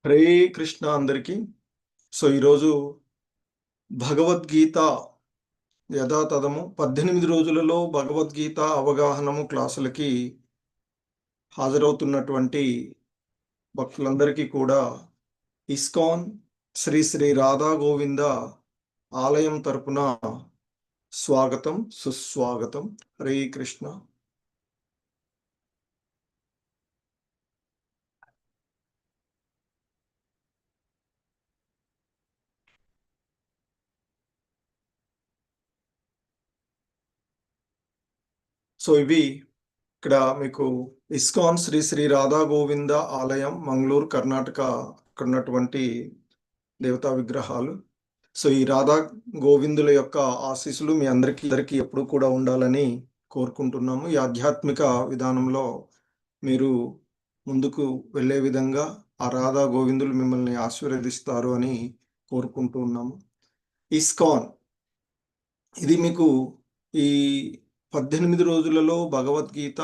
హరే కృష్ణ అందరికీ. సో ఈరోజు భగవద్గీత యథాతథము 18 రోజులలో భగవద్గీత అవగాహనము క్లాసులకి హాజరవుతున్నటువంటి భక్తులందరికీ కూడా ఇస్కాన్ శ్రీ శ్రీ రాధా గోవింద ఆలయం తరపున స్వాగతం సుస్వాగతం. హరే కృష్ణ. సో ఇవి ఇక్కడ మీకు ఇస్కాన్ శ్రీ శ్రీ రాధా గోవింద ఆలయం మంగళూరు కర్ణాటక ఉన్నటువంటి దేవతా విగ్రహాలు. సో ఈ రాధా గోవిందుల యొక్క ఆశీస్సులు మీ అందరికీ ఎప్పుడు కూడా ఉండాలని కోరుకుంటున్నాము. ఈ ఆధ్యాత్మిక విధానంలో మీరు ముందుకు వెళ్ళే విధంగా ఆ రాధా గోవిందులు మిమ్మల్ని ఆశీర్వదిస్తారు అని కోరుకుంటూ ఉన్నాము. ఇస్కాన్ ఇది మీకు ఈ 18 రోజులలో భగవద్గీత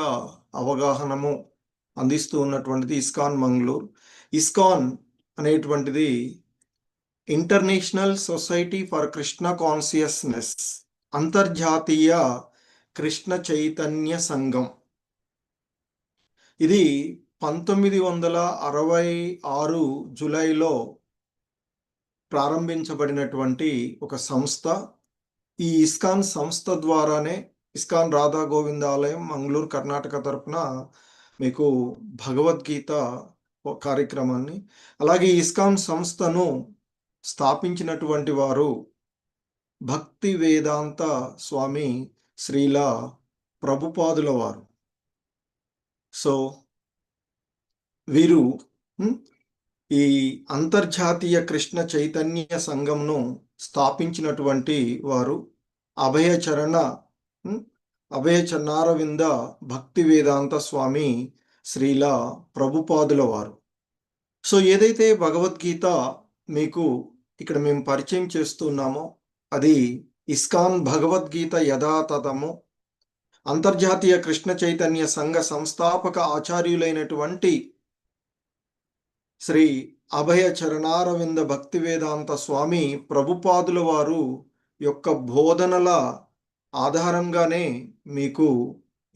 అవగాహనము అందిస్తూ ఉన్నటువంటిది ఇస్కాన్ మంగళూరు. ఇస్కాన్ అనేటువంటిది international society for Krishna consciousness, అంతర్జాతీయ కృష్ణ చైతన్య సంఘం. ఇది 1966 జూలైలో ప్రారంభించబడినటువంటి ఒక సంస్థ. ఈ ఇస్కాన్ సంస్థ ద్వారానే ఇస్కాన్ రాధా గోవింద ఆలయం మంగళూరు కర్ణాటక తరపున మీకు భగవద్గీత కార్యక్రమాన్ని, అలాగే ఇస్కాన్ సంస్థను స్థాపించినటువంటి వారు భక్తి వేదాంత స్వామి శ్రీల ప్రభుపాదుల వారు. సో వీరు ఈ అంతర్జాతీయ కృష్ణ చైతన్య సంఘంను స్థాపించినటువంటి వారు అభయచరణారవింద భక్తి వేదాంత స్వామి శ్రీల ప్రభుపాదుల వారు. సో ఏదైతే భగవద్గీత మీకు ఇక్కడ మేము పరిచయం చేస్తున్నామో అది ఇస్కాన్ భగవద్గీత యథాతథము అంతర్జాతీయ కృష్ణ చైతన్య సంఘ సంస్థాపక ఆచార్యులైనటువంటి శ్రీ అభయ చరణారవింద భక్తి వేదాంత స్వామి ప్రభుపాదుల వారు యొక్క బోధనల ఆధారంగానే మీకు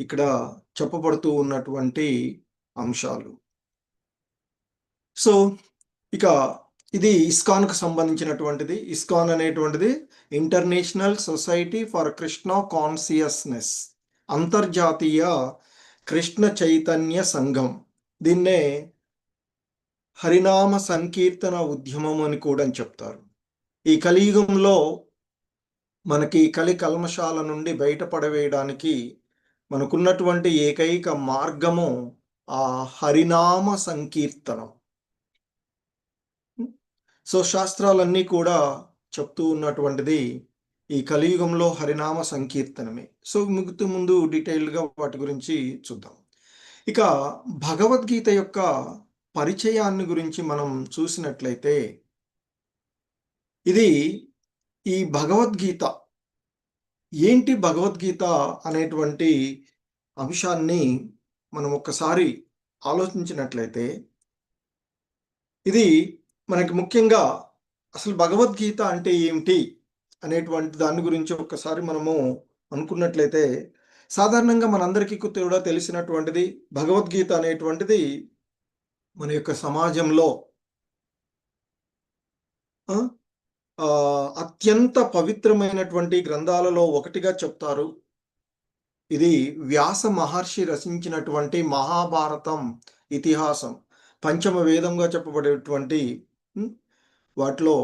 ఇక్కడ చెప్పబడుతూ ఉన్నటువంటి అంశాలు. సో ఇక ఇది ఇస్కాన్కు సంబంధించినటువంటిది. ఇస్కాన్ అనేటువంటిది international society for Krishna consciousness, అంతర్జాతీయ కృష్ణ చైతన్య సంఘం. దీన్నే హరినామ సంకీర్తన ఉద్యమం అని కూడా చెప్తారు. ఈ కలియుగంలో మనకి కలి కల్మషాల నుండి బయటపడవేయడానికి మనకున్నటువంటి ఏకైక మార్గము ఆ హరినామ సంకీర్తనం. సో శాస్త్రాలన్నీ కూడా చెప్తూ ఉన్నటువంటిది ఈ కలియుగంలో హరినామ సంకీర్తనమే. సో ముందు డీటెయిల్గా వాటి గురించి చూద్దాం. ఇక భగవద్గీత యొక్క పరిచయాన్ని గురించి మనం చూసినట్లయితే ఇది ఈ భగవద్గీత ఏంటి, భగవద్గీత అనేటువంటి అంశాన్ని మనం ఒక్కసారి ఆలోచించినట్లయితే ఇది మనకి ముఖ్యంగా అసలు భగవద్గీత అంటే ఏమిటి అనేటువంటి దాని గురించి ఒక్కసారి మనము అనుకున్నట్లయితే సాధారణంగా మనందరికీ కూడా తెలిసినటువంటిది భగవద్గీత అనేటువంటిది మన యొక్క సమాజంలో అత్యంత పవిత్రమైనటువంటి గ్రంథాలలో ఒకటిగా చెప్తారు. ఇది వ్యాస మహర్షి రచించినటువంటి మహాభారతం ఇతిహాసం, పంచమ వేదంగా చెప్పబడేటువంటి వాటిలో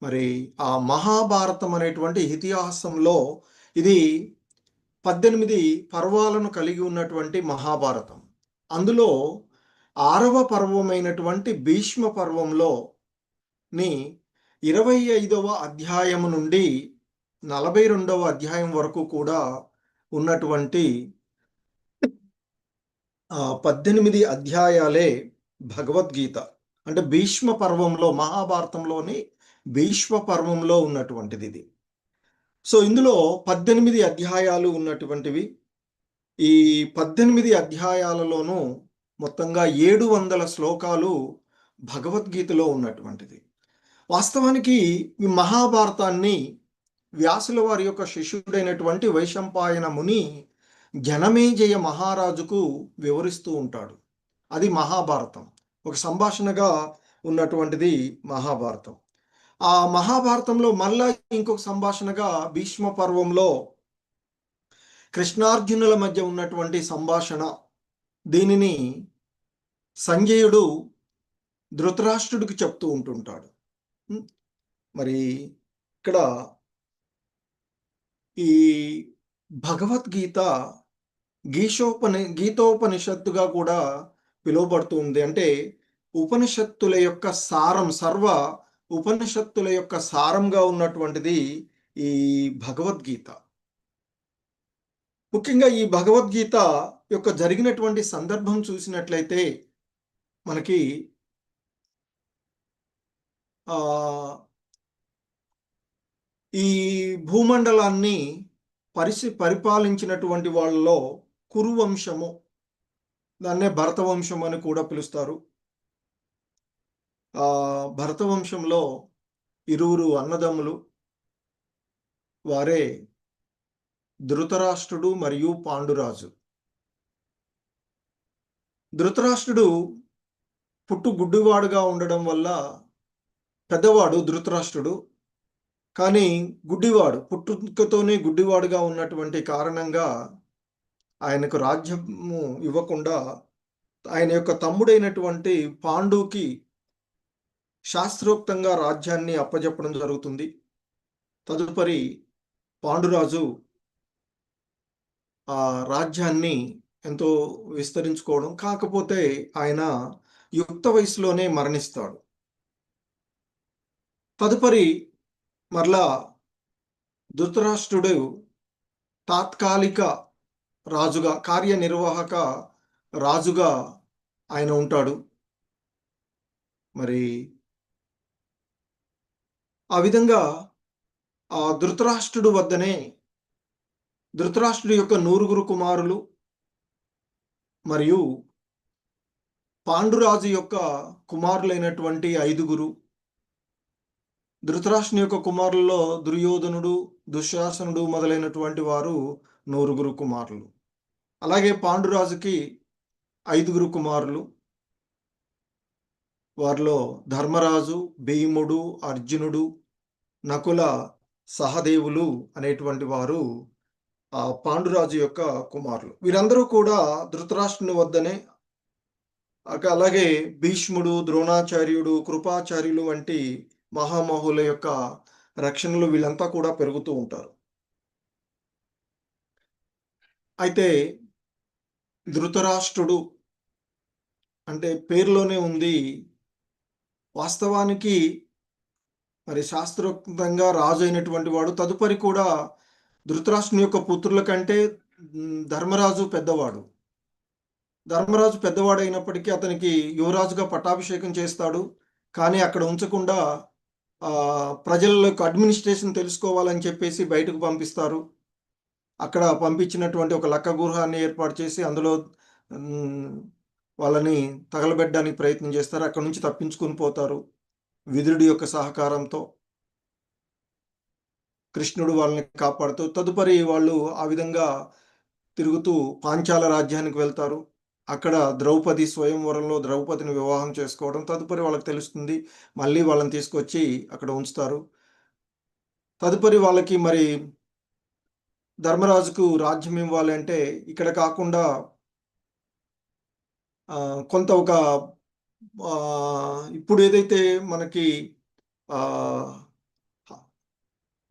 మరి ఆ మహాభారతం అనేటువంటి ఇతిహాసంలో ఇది 18 పర్వాలను కలిగి ఉన్నటువంటి మహాభారతం. అందులో 6వ పర్వమైనటువంటి భీష్మ పర్వంలో 25వ అధ్యాయం నుండి 42వ అధ్యాయం వరకు కూడా ఉన్నటువంటి 18 అధ్యాయాలే భగవద్గీత. అంటే భీష్మ పర్వంలో, మహాభారతంలోని భీష్మ పర్వంలో ఉన్నటువంటిది ఇది. సో ఇందులో 18 అధ్యాయాలు ఉన్నటువంటివి. ఈ 18 అధ్యాయాలలోనూ మొత్తంగా 700 శ్లోకాలు భగవద్గీతలో ఉన్నటువంటిది. వాస్తవానికి ఈ మహాభారతాన్ని వ్యాసుల వారి యొక్క శిష్యుడైనటువంటి వైశంపాయన ముని జనమేజయ మహారాజుకు వివరిస్తూ ఉంటాడు. అది మహాభారతం. ఒక సంభాషణగా ఉన్నటువంటిది మహాభారతం. ఆ మహాభారతంలో మళ్ళా ఇంకొక సంభాషణగా భీష్మ పర్వంలో కృష్ణార్జునుల మధ్య ఉన్నటువంటి సంభాషణ. దీనిని సంజయుడు ధృతరాష్ట్రుడికి చెప్తూ ఉంటుంటాడు. మరి ఇక్కడ ఈ భగవద్గీత గీతోపనిషత్తుగా కూడా పిలువబడుతూ ఉంది. అంటే ఉపనిషత్తుల యొక్క సారం, సర్వ ఉపనిషత్తుల యొక్క సారంగా ఉన్నటువంటిది ఈ భగవద్గీత. ముఖ్యంగా ఈ భగవద్గీత యొక్క జరిగినటువంటి సందర్భం చూసినట్లయితే మనకి ఈ భూమండలాన్ని పరిపాలించినటువంటి వాళ్ళలో కురువంశము, దాన్నే భరతవంశం అని కూడా పిలుస్తారు. భరతవంశంలో ఇరువురు అన్నదమ్ములు, వారే ధృతరాష్ట్రుడు మరియు పాండురాజు. ధృతరాష్ట్రుడు గుడ్డివాడుగా ఉండడం వల్ల, పెద్దవాడు ధృతరాష్ట్రుడు, కానీ గుడ్డివాడు, పుట్టుకతోనే గుడ్డివాడుగా ఉన్నటువంటి కారణంగా ఆయనకు రాజ్యము ఇవ్వకుండా ఆయన యొక్క తమ్ముడైనటువంటి పాండుకి శాస్త్రోక్తంగా రాజ్యాన్ని అప్పజెప్పడం జరుగుతుంది. తదుపరి పాండురాజు ఆ రాజ్యాన్ని ఎంతో విస్తరించుకోవడం, కాకపోతే ఆయన యుక్త వయసులోనే మరణిస్తాడు. తదుపరి మరలా ధృతరాష్ట్రుడు తాత్కాలిక రాజుగా, కార్యనిర్వాహక రాజుగా ఆయన ఉంటాడు. మరి ఆ విధంగా ఆ ధృతరాష్ట్రుడు వద్దనే ధృతరాష్ట్రుడి యొక్క 9 కుమారులు మరియు పాండురాజు యొక్క కుమారులైనటువంటి 5. ధృతరాష్ట్రుని యొక్క కుమారులలో దుర్యోధనుడు, దుశ్శాసనుడు మొదలైనటువంటి వారు 9 కుమారులు. అలాగే పాండురాజుకి 5 కుమారులు. వారిలో ధర్మరాజు, భీముడు, అర్జునుడు, నకుల, సహదేవులు అనేటువంటి వారు ఆ పాండురాజు యొక్క కుమారులు. వీరందరూ కూడా ధృతరాష్ట్రుని వద్దనే, అలాగే భీష్ముడు, ద్రోణాచార్యుడు, కృపాచార్యులు వంటి మహామహుల యొక్క రక్షణలు వీళ్ళంతా కూడా పెరుగుతూ ఉంటారు. అయితే ధృతరాష్ట్రుడు అంటే పేరులోనే ఉంది, వాస్తవానికి మరి శాస్త్రోక్తంగా రాజు అయినటువంటి వాడు. తదుపరి కూడా ధృతరాష్ట్రుని యొక్క పుత్రుల కంటే ధర్మరాజు పెద్దవాడు. ధర్మరాజు పెద్దవాడు అయినప్పటికీ అతనికి యువరాజుగా పట్టాభిషేకం చేస్తాడు. కానీ అక్కడ ఉంచకుండా ప్రజలకు అడ్మినిస్ట్రేషన్ తెలుసుకోవాలని చెప్పేసి బయటకు పంపిస్తారు. అక్కడ పంపించినటువంటి ఒక లక్క గృహాన్ని ఏర్పాటు చేసి అందులో వాళ్ళని తగలబెట్టడానికి ప్రయత్నం చేస్తారు. అక్కడ నుంచి తప్పించుకుని పోతారు. విదురుడి యొక్క సహకారంతో కృష్ణుడు వాళ్ళని కాపాడుతూ, తదుపరి వాళ్ళు ఆ విధంగా తిరుగుతూ పాంచాల రాజ్యానికి వెళ్తారు. అక్కడ ద్రౌపది స్వయంవరంలో ద్రౌపదిని వివాహం చేసుకోవడం, తదుపరి వాళ్ళకి తెలుస్తుంది. మళ్ళీ వాళ్ళని తీసుకొచ్చి అక్కడ ఉంచుతారు. తదుపరి వాళ్ళకి మరి ధర్మరాజుకు రాజ్యం ఇవ్వాలి అంటే ఇక్కడ కాకుండా కొంత ఒక ఇప్పుడు ఏదైతే మనకి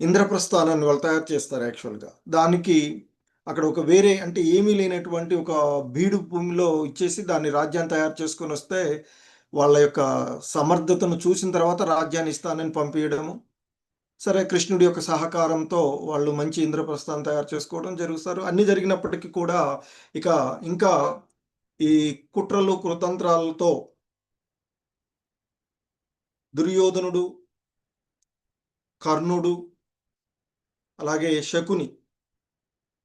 ఇంద్రప్రస్థానాన్ని వాళ్ళు తయారు చేస్తారు యాక్చువల్గా, దానికి అక్కడ ఒక వేరే అంటే ఏమీ లేనటువంటి ఒక బీడు భూమిలో ఇచ్చేసి దాన్ని రాజ్యాన్ని తయారు చేసుకొని వస్తే వాళ్ళ యొక్క సమర్థతను చూసిన తర్వాత రాజ్యాన్ని ఇస్తానని పంపించడము. సరే, కృష్ణుడి యొక్క సహకారంతో వాళ్ళు మంచి ఇంద్రప్రస్థానం తయారు చేసుకోవడం జరుగుతారు. అన్ని జరిగినప్పటికీ కూడా ఇంకా ఈ కుట్రలు కుతంత్రాలతో దుర్యోధనుడు, కర్ణుడు, అలాగే శకుని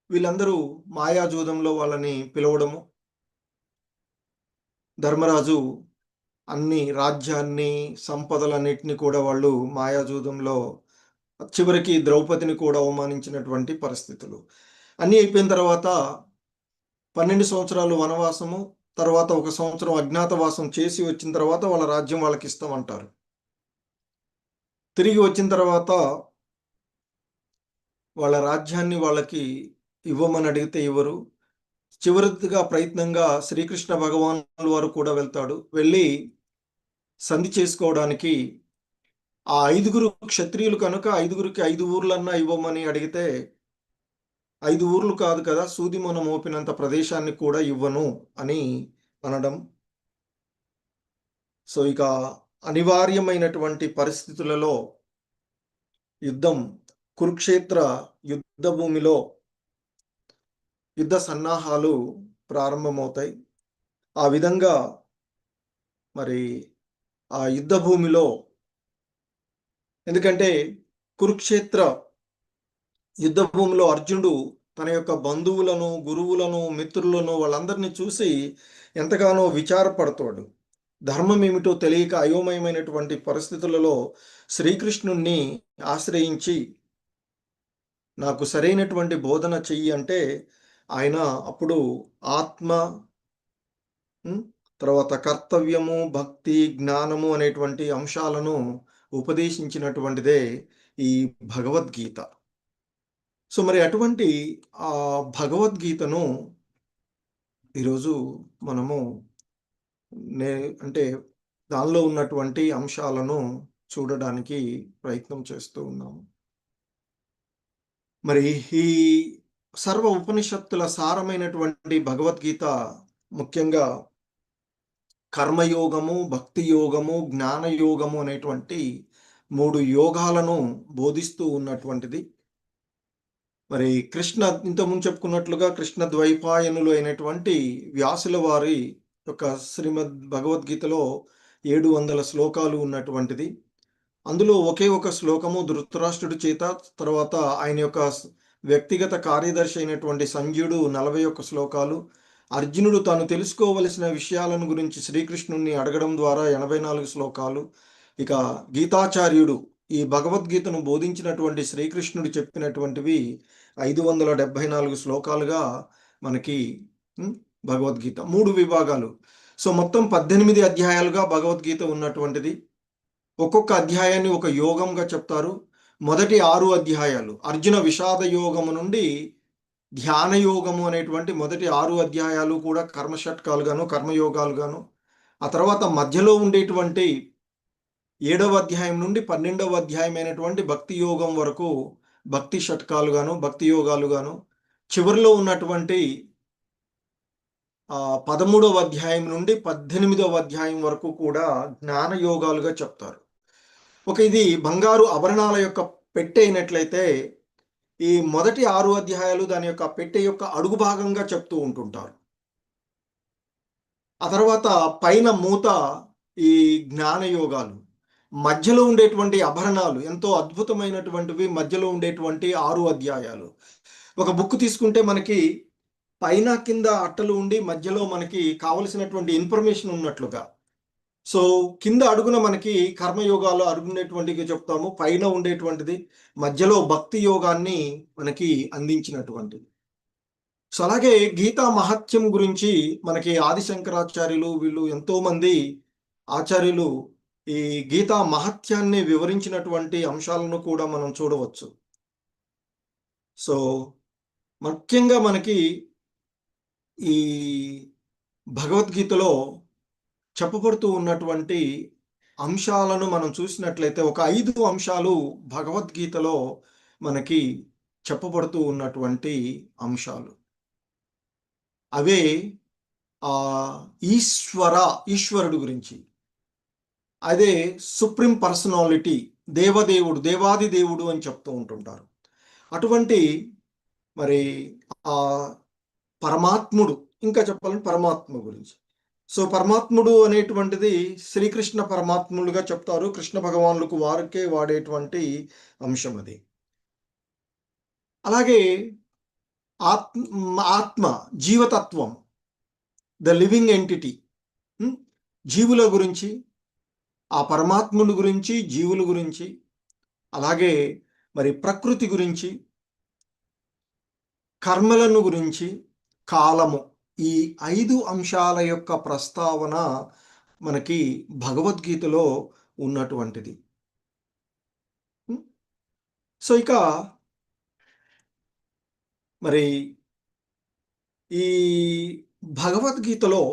వీళ్ళందరూ మాయాజూదంలో వాళ్ళని పిలవడము, ధర్మరాజు అన్ని రాజ్యాన్ని, సంపదలన్నిటిని కూడా వాళ్ళు మాయాజూదంలో చివరికి ద్రౌపదిని కూడా అవమానించినటువంటి పరిస్థితులు. అన్నీ అయిపోయిన తర్వాత 12 సంవత్సరాలు వనవాసము, తర్వాత 1 సంవత్సరం అజ్ఞాతవాసం చేసి వచ్చిన తర్వాత వాళ్ళ రాజ్యం వాళ్ళకిస్తామంటారు. తిరిగి వచ్చిన తర్వాత వాళ్ళ రాజ్యాన్ని వాళ్ళకి ఇవ్వమని అడిగితే ఇవ్వరు. చివరిగా ప్రయత్నంగా శ్రీకృష్ణ భగవానుల వారు కూడా వెళ్తాడు. వెళ్ళి సంధి చేసుకోవడానికి ఆ 5గురు క్షత్రియులు కనుక 5గురికి 5 ఊర్లన్నా ఇవ్వమని అడిగితే 5 ఊర్లు కాదు కదా! సూదిమొన మోపినంత ప్రదేశాన్ని కూడా ఇవ్వను అని అనడం. సో, ఇక అనివార్యమైనటువంటి పరిస్థితులలో యుద్ధం కురుక్షేత్ర యుద్ధ భూమిలో యుద్ధ సన్నాహాలు ప్రారంభమవుతాయి. ఆ విధంగా మరి ఆ యుద్ధ భూమిలో ఎందుకంటే కురుక్షేత్ర యుద్ధ భూమిలో అర్జునుడు తన యొక్క బంధువులను, గురువులను, మిత్రులను వాళ్ళందరినీ చూసి ఎంతగానో విచారపడతాడు. ధర్మం ఏమిటో తెలియక అయోమయమైనటువంటి పరిస్థితులలో శ్రీకృష్ణుణ్ణి ఆశ్రయించి నాకు సరైనటువంటి బోధన చెయ్యి అంటే ఆయన అప్పుడు ఆత్మ, తర్వాత కర్తవ్యము, భక్తి, జ్ఞానము అనేటువంటి అంశాలను ఉపదేశించినటువంటిదే ఈ భగవద్గీత. సో, మరి అటువంటి భగవద్గీతను ఈరోజు మనము నే అంటే దానిలో ఉన్నటువంటి అంశాలను చూడడానికి ప్రయత్నం చేస్తూ ఉన్నాము. మరి ఈ సర్వ ఉపనిషత్తుల సారమైనటువంటి భగవద్గీత ముఖ్యంగా కర్మయోగము, భక్తి యోగము, జ్ఞాన యోగము అనేటువంటి 3 యోగాలను బోధిస్తూ ఉన్నటువంటిది. మరి కృష్ణ ఇంతకుముందు చెప్పుకున్నట్లుగా కృష్ణ ద్వైపాయనులు అయినటువంటి వ్యాసుల వారి యొక్క శ్రీమద్ భగవద్గీతలో 700 శ్లోకాలు ఉన్నటువంటిది. అందులో ఒకే ఒక శ్లోకము ధృతరాష్ట్రుడి చేత, తర్వాత ఆయన యొక్క వ్యక్తిగత కార్యదర్శి అయినటువంటి సంజయుడు 41 శ్లోకాలు, అర్జునుడు తాను తెలుసుకోవలసిన విషయాలను గురించి శ్రీకృష్ణుణ్ణి అడగడం ద్వారా 84 శ్లోకాలు, ఇక గీతాచార్యుడు ఈ భగవద్గీతను బోధించినటువంటి శ్రీకృష్ణుడు చెప్పినటువంటివి 574 శ్లోకాలుగా మనకి భగవద్గీత 3 విభాగాలు. సో, మొత్తం 18 అధ్యాయాలుగా భగవద్గీత ఉన్నటువంటిది. ఒక్కొక్క అధ్యాయాన్ని ఒక యోగంగా చెప్తారు. మొదటి 6 అధ్యాయాలు అర్జున విషాద యోగము నుండి ధ్యాన యోగము అనేటువంటి మొదటి 6 అధ్యాయాలు కూడా కర్మషట్కాలుగాను, కర్మయోగాలుగాను, ఆ తర్వాత మధ్యలో ఉండేటువంటి 7వ అధ్యాయం నుండి 12వ అధ్యాయం అయినటువంటి భక్తి యోగం వరకు భక్తి షట్కాలుగాను, భక్తి యోగాలుగాను, చివరిలో ఉన్నటువంటి 13వ అధ్యాయం నుండి 18వ అధ్యాయం వరకు కూడా జ్ఞాన యోగాలుగా చెప్తారు. ఇది బంగారు ఆభరణాల యొక్క పెట్టె అయినట్లయితే ఈ మొదటి 6 అధ్యాయాలు దాని యొక్క పెట్టె యొక్క అడుగు భాగంగా చెప్తూ ఉంటుంటారు. ఆ తర్వాత పైన మూత ఈ జ్ఞాన యోగాలు, మధ్యలో ఉండేటువంటి ఆభరణాలు ఎంతో అద్భుతమైనటువంటివి, మధ్యలో ఉండేటువంటి 6 అధ్యాయాలు. ఒక బుక్ తీసుకుంటే మనకి పైన కింద అట్టలు ఉండి మధ్యలో మనకి కావలసినటువంటి ఇన్ఫర్మేషన్ ఉన్నట్లుగా. సో, కింద అడుగున మనకి కర్మయోగాలు అడుగునేటువంటివి చెప్తాము. పైన ఉండేటువంటిది మధ్యలో భక్తి యోగాన్ని మనకి అందించినటువంటిది. సో, అలాగే గీతా మహత్యం గురించి మనకి ఆదిశంకరాచార్యులు వీళ్ళు ఎంతోమంది ఆచార్యులు ఈ గీతా మహత్యాన్ని వివరించినటువంటి అంశాలను కూడా మనం చూడవచ్చు. సో, ముఖ్యంగా మనకి ఈ భగవద్గీతలో చెప్పబడుతూ ఉన్నటువంటి అంశాలను మనం చూసినట్లయితే ఒక 5 అంశాలు భగవద్గీతలో మనకి చెప్పబడుతూ ఉన్నటువంటి అంశాలు. అవే ఈశ్వరుడు గురించి, అదే సుప్రీం పర్సనాలిటీ, దేవదేవుడు, దేవాది దేవుడు అని చెప్తూ ఉంటుంటారు. అటువంటి మరి ఆ పరమాత్ముడు, ఇంకా చెప్పాలంటే పరమాత్మ గురించి. సో, పరమాత్ముడు అనేటువంటిది శ్రీకృష్ణ పరమాత్ములుగా చెప్తారు. కృష్ణ భగవానులకు వారికే వాడేటువంటి అంశం అది. అలాగే ఆత్మ జీవతత్వం, ద లివింగ్ ఎంటిటీ, జీవుల గురించి, ఆ పరమాత్ముని గురించి, జీవుల గురించి, అలాగే మరి ప్రకృతి గురించి, కర్మలను గురించి, కాలము, ఈ 5 అంశాల యొక్క ప్రస్తావన మనకి భగవద్గీతలో ఉన్నటువంటిది. సో, ఇక మరి ఈ భగవద్గీతలో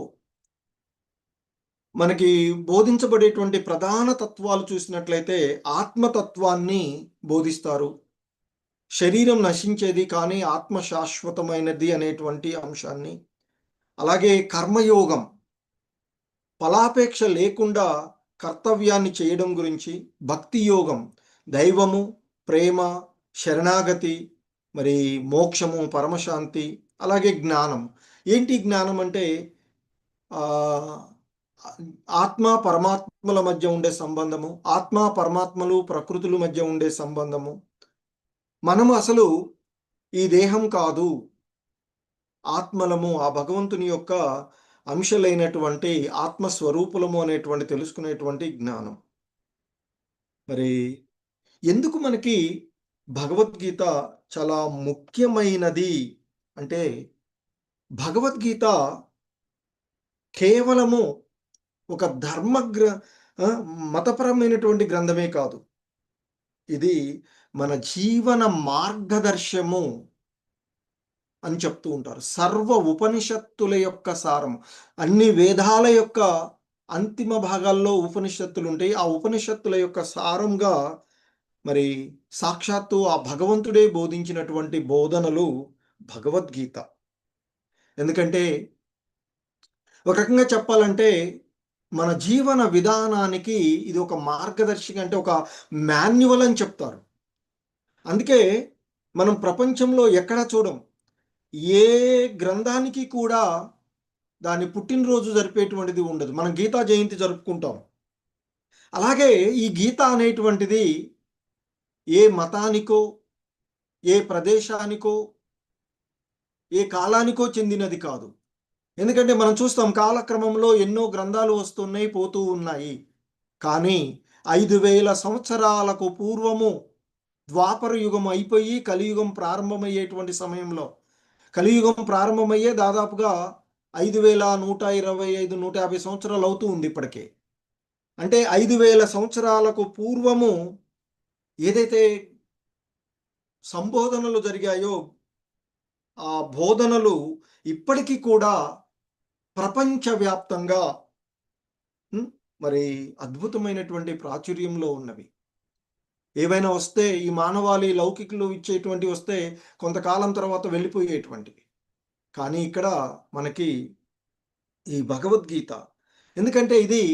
మనకి బోధించబడేటువంటి ప్రధాన తత్వాలు చూసినట్లయితే ఆత్మతత్వాన్ని బోధిస్తారు. శరీరం నశించేది కానీ ఆత్మ శాశ్వతమైనది అనేటువంటి అంశాన్ని, అలాగే కర్మయోగం, ఫలాపేక్ష లేకుండా కర్తవ్యాన్ని చేయడం గురించి, భక్తి యోగం, దైవము, ప్రేమ, శరణాగతి, మరి మోక్షము, పరమశాంతి, అలాగే జ్ఞానం. ఏంటి జ్ఞానం అంటే ఆత్మ పరమాత్మల మధ్య ఉండే సంబంధము, ఆత్మ పరమాత్మలు ప్రకృతుల మధ్య ఉండే సంబంధము, మనము అసలు ఈ దేహం కాదు, ఆత్మలము, ఆ భగవంతుని యొక్క అంశలైనటువంటి ఆత్మస్వరూపులము అనేటువంటి తెలుసుకునేటువంటి జ్ఞానం. మరి ఎందుకు మనకి భగవద్గీత చాలా ముఖ్యమైనది అంటే, భగవద్గీత కేవలము ఒక మతపరమైనటువంటి గ్రంథమే కాదు. ఇది మన జీవన మార్గదర్శము అని చెప్తూ ఉంటారు. సర్వ ఉపనిషత్తుల యొక్క సారం. అన్ని వేదాల యొక్క అంతిమ భాగాల్లో ఉపనిషత్తులుంటాయి. ఆ ఉపనిషత్తుల యొక్క సారంగా మరి సాక్షాత్తు ఆ భగవంతుడే బోధించినటువంటి బోధనలు భగవద్గీత. ఎందుకంటే ఒక రకంగా చెప్పాలంటే మన జీవన విధానానికి ఇది ఒక మార్గదర్శిక, అంటే ఒక మాన్యువల్ అని చెప్తారు. అందుకే మనం ప్రపంచంలో ఎక్కడ చూడం, ఏ గ్రంథానికి కూడా దాని పుట్టినరోజు జరిపేటువంటిది ఉండదు. మనం గీతా జయంతి జరుపుకుంటాం. అలాగే ఈ గీత అనేటువంటిది ఏ మతానికో, ఏ ప్రదేశానికో, ఏ కాలానికో చెందినది కాదు. ఎందుకంటే మనం చూస్తాం కాలక్రమంలో ఎన్నో గ్రంథాలు వస్తున్నాయి, పోతూ ఉన్నాయి. కానీ 5000 సంవత్సరాలకు పూర్వము ద్వాపర యుగం అయిపోయి కలియుగం ప్రారంభమయ్యేటువంటి సమయంలో, కలియుగం ప్రారంభమయ్యే దాదాపుగా 5125, 150 సంవత్సరాలు అవుతూ ఉంది ఇప్పటికే. అంటే 5000 సంవత్సరాలకు పూర్వము ఏదైతే సంబోధనలు జరిగాయో, ఆ బోధనలు ఇప్పటికీ కూడా ప్రపంచవ్యాప్తంగా మరి అద్భుతమైనటువంటి ప్రాచుర్యంలో ఉన్నవి. ఏవైనా వస్తే ఈ మానవాళి లౌకికులు ఇచ్చేటువంటివి వస్తే కొంతకాలం తర్వాత వెళ్ళిపోయేటువంటివి. కానీ ఇక్కడ మనకి ఈ భగవద్గీత, ఎందుకంటే ఇది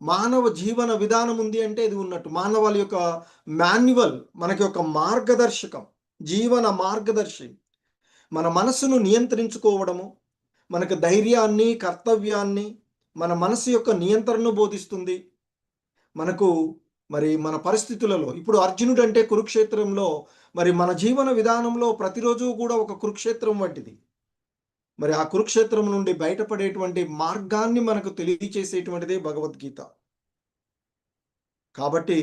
మానవ జీవన విధానం ఉంది అంటే ఇది ఉన్నట్టు. మానవాళి యొక్క మాన్యువల్, మనకి ఒక మార్గదర్శకం, జీవన మార్గదర్శి. మన మనసును నియంత్రించుకోవడము, మనకు ధైర్యాన్ని, కర్తవ్యాన్ని, మన మనసు యొక్క నియంత్రణను బోధిస్తుంది. మనకు మరి మన పరిస్థితులలో ఇప్పుడు అర్జునుడు అంటే కురుక్షేత్రంలో, మరి మన జీవన విధానంలో ప్రతిరోజు కూడా ఒక కురుక్షేత్రం వంటిది. మరి ఆ కురుక్షేత్రం నుండి బయటపడేటువంటి మార్గాన్ని మనకు తెలియచేసేటువంటిదే భగవద్గీత. కాబట్టి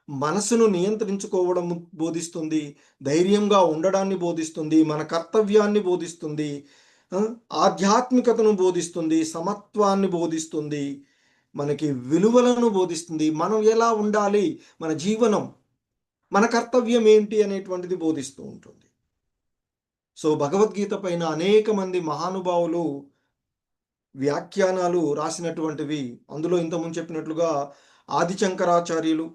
మనసును నియంత్రించుకోవడం బోధిస్తుంది, ధైర్యంగా ఉండడాన్ని బోధిస్తుంది, మన కర్తవ్యాన్ని బోధిస్తుంది, ఆధ్యాత్మికతను బోధిస్తుంది, సమత్వాన్ని బోధిస్తుంది, మనకి విలువలను బోధిస్తుంది. మనం ఎలా ఉండాలి, మన జీవనం, మన కర్తవ్యం ఏంటి అనేటువంటిది బోధిస్తూ ఉంటుంది. సో భగవద్గీత పైన అనేక మంది మహానుభావులు వ్యాఖ్యానాలు రాసినటువంటివి. అందులో ఇంతకుముందు చెప్పినట్లుగా ఆదిశంకరాచార్యులు,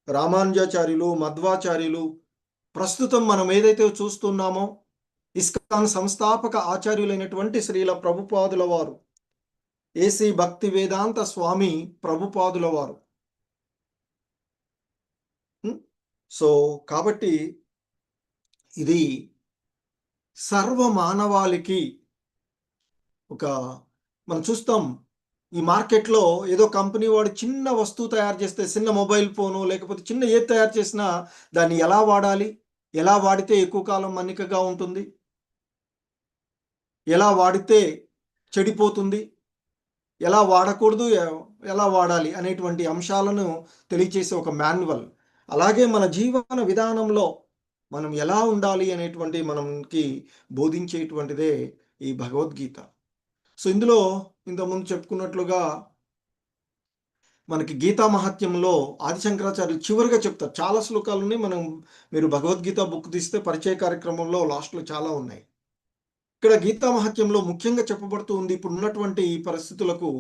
రామానుజాచార్యులు, మధ్వాచార్యులు, ప్రస్తుతం మనం ఏదైతే చూస్తున్నామో ఇస్కాన్ సంస్థాపక ఆచార్యులైనటువంటి శ్రీల ప్రభుపాదుల వారు, ఏసీ భక్తి వేదాంత స్వామి ప్రభుపాదుల వారు. సో కాబట్టి ఇది సర్వ మానవాళికి ఒక, మనం చూస్తాం ఈ మార్కెట్లో ఏదో కంపెనీ వాడు చిన్న వస్తువు తయారు చేస్తే, చిన్న మొబైల్ ఫోను లేకపోతే చిన్న ఏది తయారు చేసినా దాన్ని ఎలా వాడాలి, ఎలా వాడితే ఎక్కువ కాలం మన్నికగా ఉంటుంది, ఎలా వాడితే చెడిపోతుంది, ఎలా వాడకూడదు, ఎలా వాడాలి అనేటువంటి అంశాలను తెలియచేసే ఒక మాన్యువల్. అలాగే మన జీవన విధానంలో మనం ఎలా ఉండాలి అనేటువంటి మనకి బోధించేటువంటిదే ఈ భగవద్గీత. సో ఇందులో ఇంతకుముందు చెప్పుకున్నట్లుగా మనకి గీతా మహాత్మ్యంలో ఆదిశంకరాచార్యులు చివరిగా చెప్తారు. చాలా శ్లోకాలని మీరు భగవద్గీత బుక్ తీస్తే పరిచయ కార్యక్రమంలో లాస్ట్‌లో చాలా ఉన్నాయి. ఇక్కడ గీతా మహాత్మ్యంలో ముఖ్యంగా చెప్పబడుతూ ఉంది ఇప్పుడున్నటువంటి ఈ పరిస్థితులకు,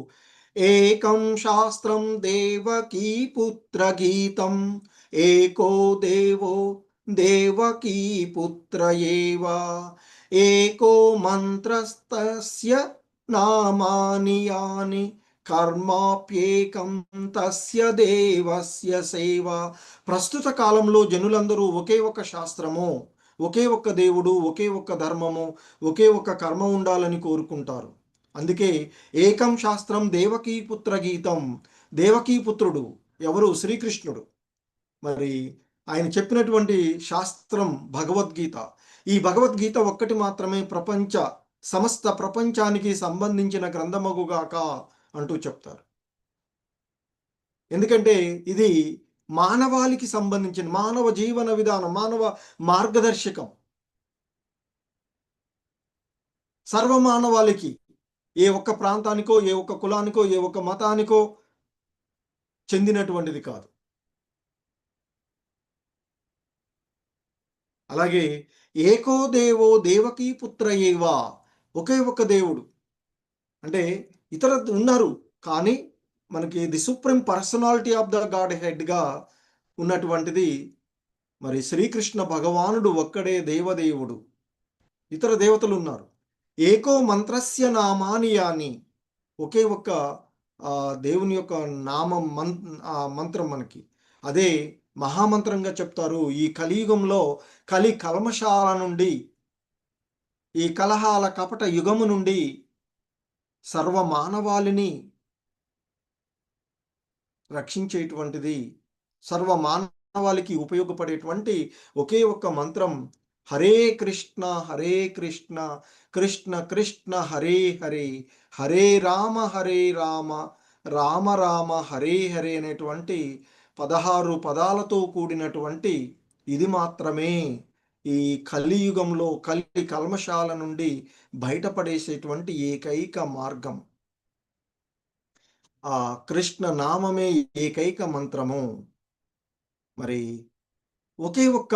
ఏకం శాస్త్రం దేవకీ పుత్ర గీతం, ఏకో దేవో దేవకీ పుత్ర ఏవ, ఏకో మంత్రస్తస్య నామాని యాని, కర్మాప్యేకం తస్య దేవస్య సేవ. ప్రస్తుత కాలంలో జనులందరూ ఒకే ఒక శాస్త్రము, ఒకే ఒక్క దేవుడు, ఒకే ఒక్క ధర్మము, ఒకే ఒక్క కర్మ ఉండాలని కోరుకుంటారు. అందుకే ఏకం శాస్త్రం దేవకీ పుత్ర గీతం. దేవకీ పుత్రుడు ఎవరు? శ్రీకృష్ణుడు. మరి ఆయన చెప్పినటువంటి శాస్త్రం భగవద్గీత. ఈ భగవద్గీత ఒక్కటి మాత్రమే సమస్త ప్రపంచానికి సంబంధించిన గ్రంథమగుగాక అంటూ చెప్తారు. ఎందుకంటే ఇది మానవాళికి సంబంధించిన మానవ జీవన విధానం, మానవ మార్గదర్శకం. సర్వమానవాళికి, ఏ ఒక్క ప్రాంతానికో, ఏ ఒక్క కులానికో, ఏ ఒక్క మతానికో చెందినటువంటిది కాదు. అలాగే ఏకో దేవో దేవకీ పుత్ర ఏవా, ఒకే ఒక్క దేవుడు. అంటే ఇతర ఉన్నారు, కానీ మనకి the supreme personality of the God హెడ్గా ఉన్నటువంటిది మరి శ్రీకృష్ణ భగవానుడు ఒక్కడే దేవదేవుడు. ఇతర దేవతలు ఉన్నారు. ఏకో మంత్రస్య నామాని యాని, ఒకే ఒక్క దేవుని యొక్క నామం మంత్రం మనకి అదే మహామంత్రంగా చెప్తారు. ఈ కలియుగంలో కలి కల్మషాల నుండి, ఈ కలహాల కపట యుగము నుండి సర్వ మానవాళిని రక్షించేటువంటిది, సర్వ మానవాళికి ఉపయోగపడేటువంటి ఒకే ఒక్క మంత్రం హరే కృష్ణ హరే కృష్ణ కృష్ణ కృష్ణ హరే హరే, హరే రామ రామ రామ హరే హరే అనేటువంటి 16 పదాలతో కూడినటువంటి ఇది మాత్రమే ఈ కలియుగంలో కలి కల్మషాల నుండి బయటపడేసేటువంటి ఏకైక మార్గం. ఆ కృష్ణ నామమే ఏకైక మంత్రము. మరి ఒకే ఒక్క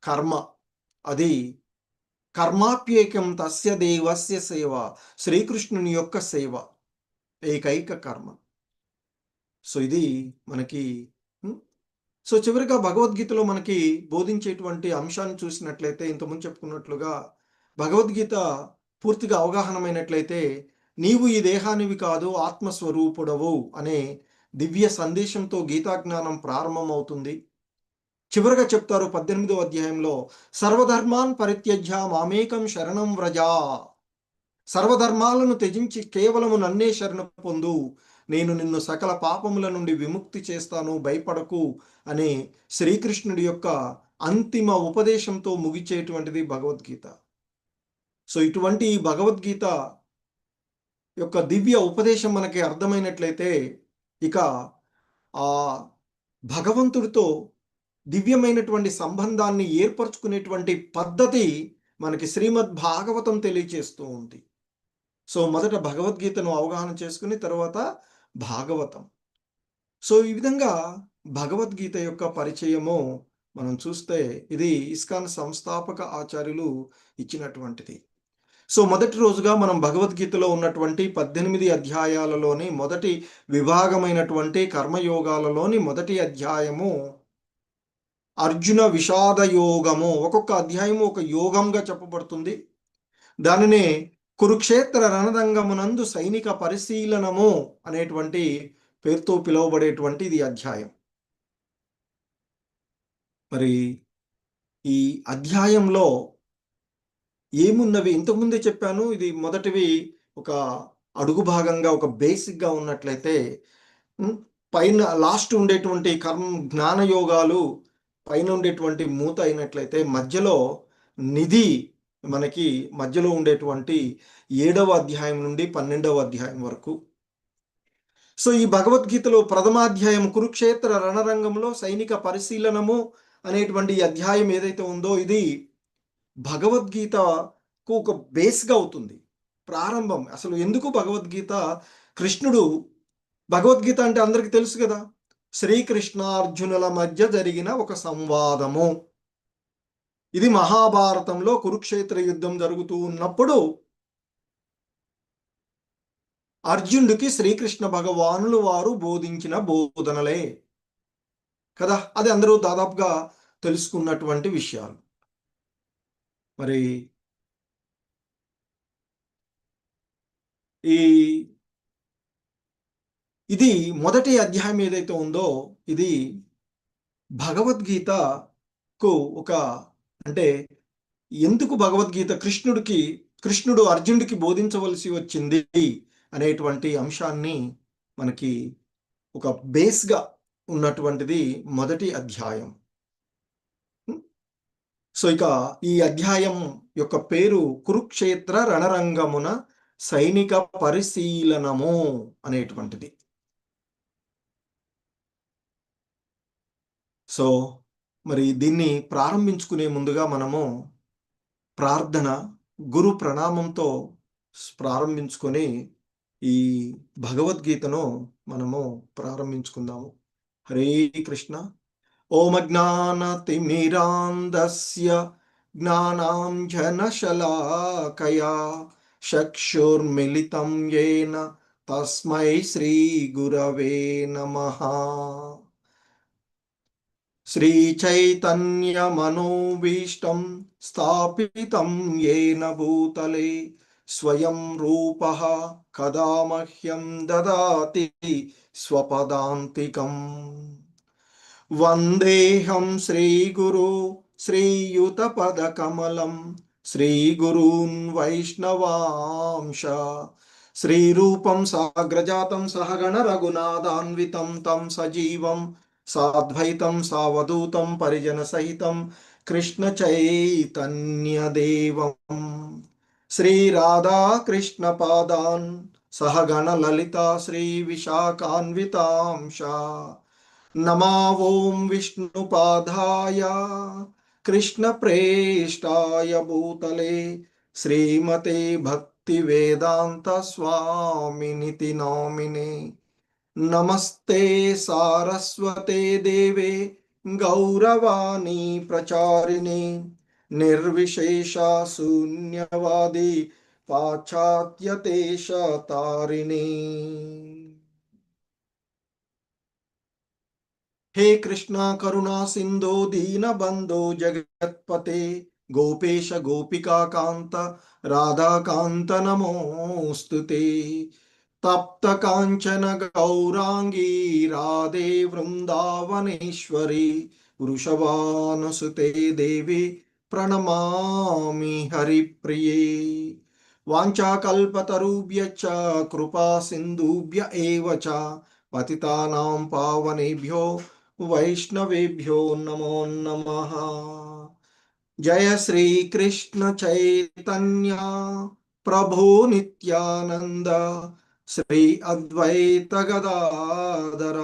కర్మ, అది కర్మాప్యేకం తస్య దేవస్య సేవ, శ్రీకృష్ణుని యొక్క సేవ ఏకైక కర్మ. సో ఇది మనకి సో చివరిగా భగవద్గీతలో మనకి బోధించేటువంటి అంశాన్ని చూసినట్లయితే, ఇంతకుముందు చెప్పుకున్నట్లుగా భగవద్గీత పూర్తిగా అవగాహనమైనట్లయితే, నీవు ఈ దేహానివి కాదు ఆత్మస్వరూపుడవు అనే దివ్య సందేశంతో గీతాజ్ఞానం ప్రారంభమవుతుంది. చివరగా చెప్తారు 18వ అధ్యాయంలో, సర్వధర్మాన్ పరిత్యజ్య మామేకం శరణం వ్రజా, సర్వధర్మాలను త్యజించి కేవలము నన్నే శరణ పొందు, నేను నిన్ను సకల పాపముల నుండి విముక్తి చేస్తాను, భయపడకు అనే శ్రీకృష్ణుడి యొక్క అంతిమ ఉపదేశంతో ముగిచేటువంటిది భగవద్గీత. సో ఇటువంటి ఈ భగవద్గీత యొక్క దివ్య ఉపదేశం మనకి అర్థమైనట్లయితే, ఇక ఆ భగవంతుడితో దివ్యమైనటువంటి సంబంధాన్ని ఏర్పరచుకునేటువంటి పద్ధతి మనకి శ్రీమద్ భాగవతం తెలియచేస్తూ ఉంది. సో మొదట భగవద్గీతను అవగాహన చేసుకుని తర్వాత భాగవతం. సో ఈ విధంగా భగవద్గీత యొక్క పరిచయము మనం చూస్తే ఇది ఇస్కాన్ సంస్థాపక ఆచార్యులు ఇచ్చినటువంటిది. సో మొదటి రోజుగా మనం భగవద్గీతలో ఉన్నటువంటి 18 అధ్యాయాలలోని మొదటి విభాగమైనటువంటి కర్మయోగాలలోని మొదటి అధ్యాయము అర్జున విషాద యోగము. ఒక్కొక్క అధ్యాయము ఒక యోగంగా చెప్పబడుతుంది. దానినే కురుక్షేత్ర రణరంగమునందు సైనిక పరిశీలనము అనేటువంటి పేరుతో పిలువబడేటువంటి ఇది అధ్యాయం. మరి ఈ అధ్యాయంలో ఏమున్నవి ఇంతకుముందే చెప్పాను. ఇది మొదటివి ఒక అడుగు భాగంగా, ఒక బేసిక్గా ఉన్నట్లయితే, పైన లాస్ట్ ఉండేటువంటి జ్ఞాన యోగాలు పైన ఉండేటువంటి మూత అయినట్లయితే, మధ్యలో నిధి మనకి మధ్యలో ఉండేటువంటి 7వ అధ్యాయం నుండి 12వ అధ్యాయం వరకు. సో ఈ భగవద్గీతలో ప్రథమాధ్యాయం కురుక్షేత్ర రణరంగంలో సైనిక పరిశీలనము అనేటువంటి ఈ అధ్యాయం ఏదైతే ఉందో ఇది భగవద్గీతకు ఒక బేస్గా అవుతుంది. ప్రారంభం అసలు ఎందుకు భగవద్గీత, కృష్ణుడు, భగవద్గీత అంటే అందరికీ తెలుసు కదా, శ్రీకృష్ణ అర్జునుల మధ్య జరిగిన ఒక సంవాదము. ఇది మహాభారతంలో కురుక్షేత్ర యుద్ధం జరుగుతూ ఉన్నప్పుడు అర్జునుడికి శ్రీకృష్ణ భగవానులు వారు బోధించిన బోధనలే కదా. అది అందరూ దాదాపుగా తెలుసుకున్నటువంటి విషయాలు. మరి ఈ ఇది మొదటి అధ్యాయం ఏదైతే ఉందో ఇది భగవద్గీతకు ఒక, అంటే ఎందుకు భగవద్గీత కృష్ణుడు అర్జునుడికి బోధించవలసి వచ్చింది అనేటువంటి అంశాన్ని మనకి ఒక బేస్గా ఉన్నటువంటిది మొదటి అధ్యాయం. సో ఇక ఈ అధ్యాయం యొక్క పేరు కురుక్షేత్ర రణరంగమున సైనిక పరిశీలనము అనేటువంటిది. సో మరి దీన్ని ప్రారంభించుకునే ముందుగా మనము ప్రార్థన, గురు ప్రణామంతో ప్రారంభించుకొని ఈ భగవద్గీతను మనము ప్రారంభించుకుందాము. హరే కృష్ణ. ఓం అజ్ఞానతిమిరాంధస్య జ్ఞానాంజనశలాకయా చక్షుర్మిలితం యేన తస్మై శ్రీ గురవే నమః. శ్రీచైతన్యమనోభీష్టం స్థాపితం యేన భూతలే స్వయం రూపః కదా మహ్యం దదాతి స్వపదాంతికం. వందేహం శ్రీగురు శ్రీయుతపదకమలం శ్రీగురూన్ వైష్ణవాంశ శ్రీరూపం సాగ్రజాతం సహగణ రఘునాథాన్వితం తం సజీవం సాద్వైతం సావధూతం పరిజన సహితం కృష్ణ చైతన్యదేవం శ్రీ రాధా కృష్ణ పాదాన్ సహగణ లలిత శ్రీ విశాఖాన్వితాంశ. नमा ओं विष्णुपादाय कृष्णप्रेष्ठाय भूतले श्रीमते भक्तिवेदांत स्वामिनिति नामिने. नमस्ते सारस्वते देवे गौरवाणी प्रचारिणे निर्विशेषा शून्यवादी पाश्चात्यदेशतारिणे. हे कृष्णा करुणा सिंधु दीनबंधो जगत्पते गोपेश गोपिका कांत राधा कांत नमोस्तुते. तप्त कांचन गौरांगी राधे वृंदावनेश्वरी वृषभानुसुते देवी प्रणमामि हरिप्रिये. वाञ्छाकल्पतरुभ्यश्च कृपा सिन्धुभ्य एव च पतितानां पावनेभ्यो वैष्णवेभ्यो नमो नमः. जय श्री कृष्ण चैतन्य प्रभु नित्यानंद श्री अद्वैत गदाधर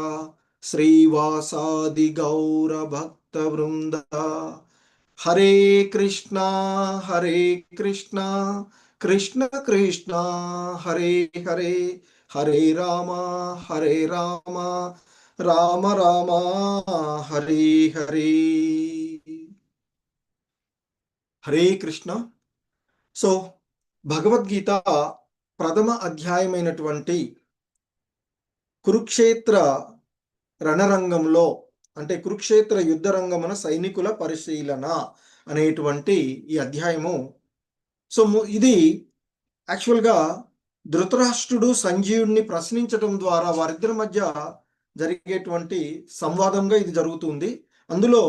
श्रीवासादि गौर भक्त वृंद. हरे कृष्णा कृष्ण कृष्ण हरे हरे हरे राम राम राम हरे हरे. హరే కృష్ణ. సో భగవద్గీత ప్రథమ అధ్యాయమైనటువంటి కురుక్షేత్ర రణరంగంలో, అంటే కురుక్షేత్ర యుద్ధ రంగమున సైనికుల పరిశీలన అనేటువంటి ఈ అధ్యాయము. సో ఇది యాక్చువల్గా ధృతరాష్ట్రుడు సంజీవుడిని ప్రశ్నించడం ద్వారా వారిద్దరి మధ్య జరిగేటువంటి సంవాదంగా ఇది జరుగుతుంది. అందులో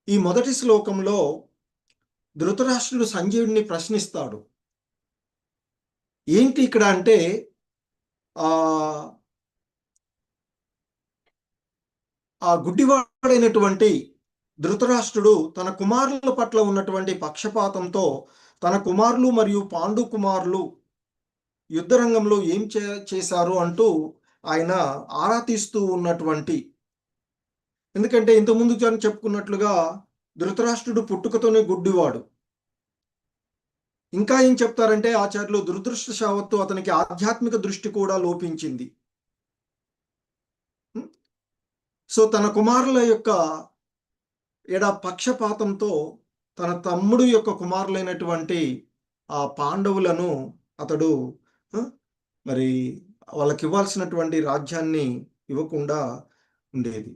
ఈ మొదటి శ్లోకంలో ధృతరాష్ట్రుడు సంజీవుడిని ప్రశ్నిస్తాడు. ఏంటి ఇక్కడ అంటే ఆ గుడ్డివాడైనటువంటి ధృతరాష్ట్రుడు తన కుమారుల పట్ల ఉన్నటువంటి పక్షపాతంతో తన కుమారులు మరియు పాండు కుమారులు యుద్ధరంగంలో ఏం చేశారు అంటూ ఆయన ఆరా తీస్తూ ఉన్నటువంటి, ఎందుకంటే ఇంతకుముందు చెప్పుకున్నట్లుగా ధృతరాష్ట్రుడు పుట్టుకతోనే గుడ్డివాడు. ఇంకా ఏం చెప్తారంటే ఆచార్యులు, దురదృష్టవశాత్తు అతనికి ఆధ్యాత్మిక దృష్టి కూడా లోపించింది. సో తన కుమారుల యొక్క పక్షపాతంతో తన తమ్ముడు యొక్క కుమారులైనటువంటి ఆ పాండవులను అతడు మరి వాళ్ళకి ఇవ్వాల్సినటువంటి రాజ్యాన్ని ఇవ్వకుండా ఉండేది.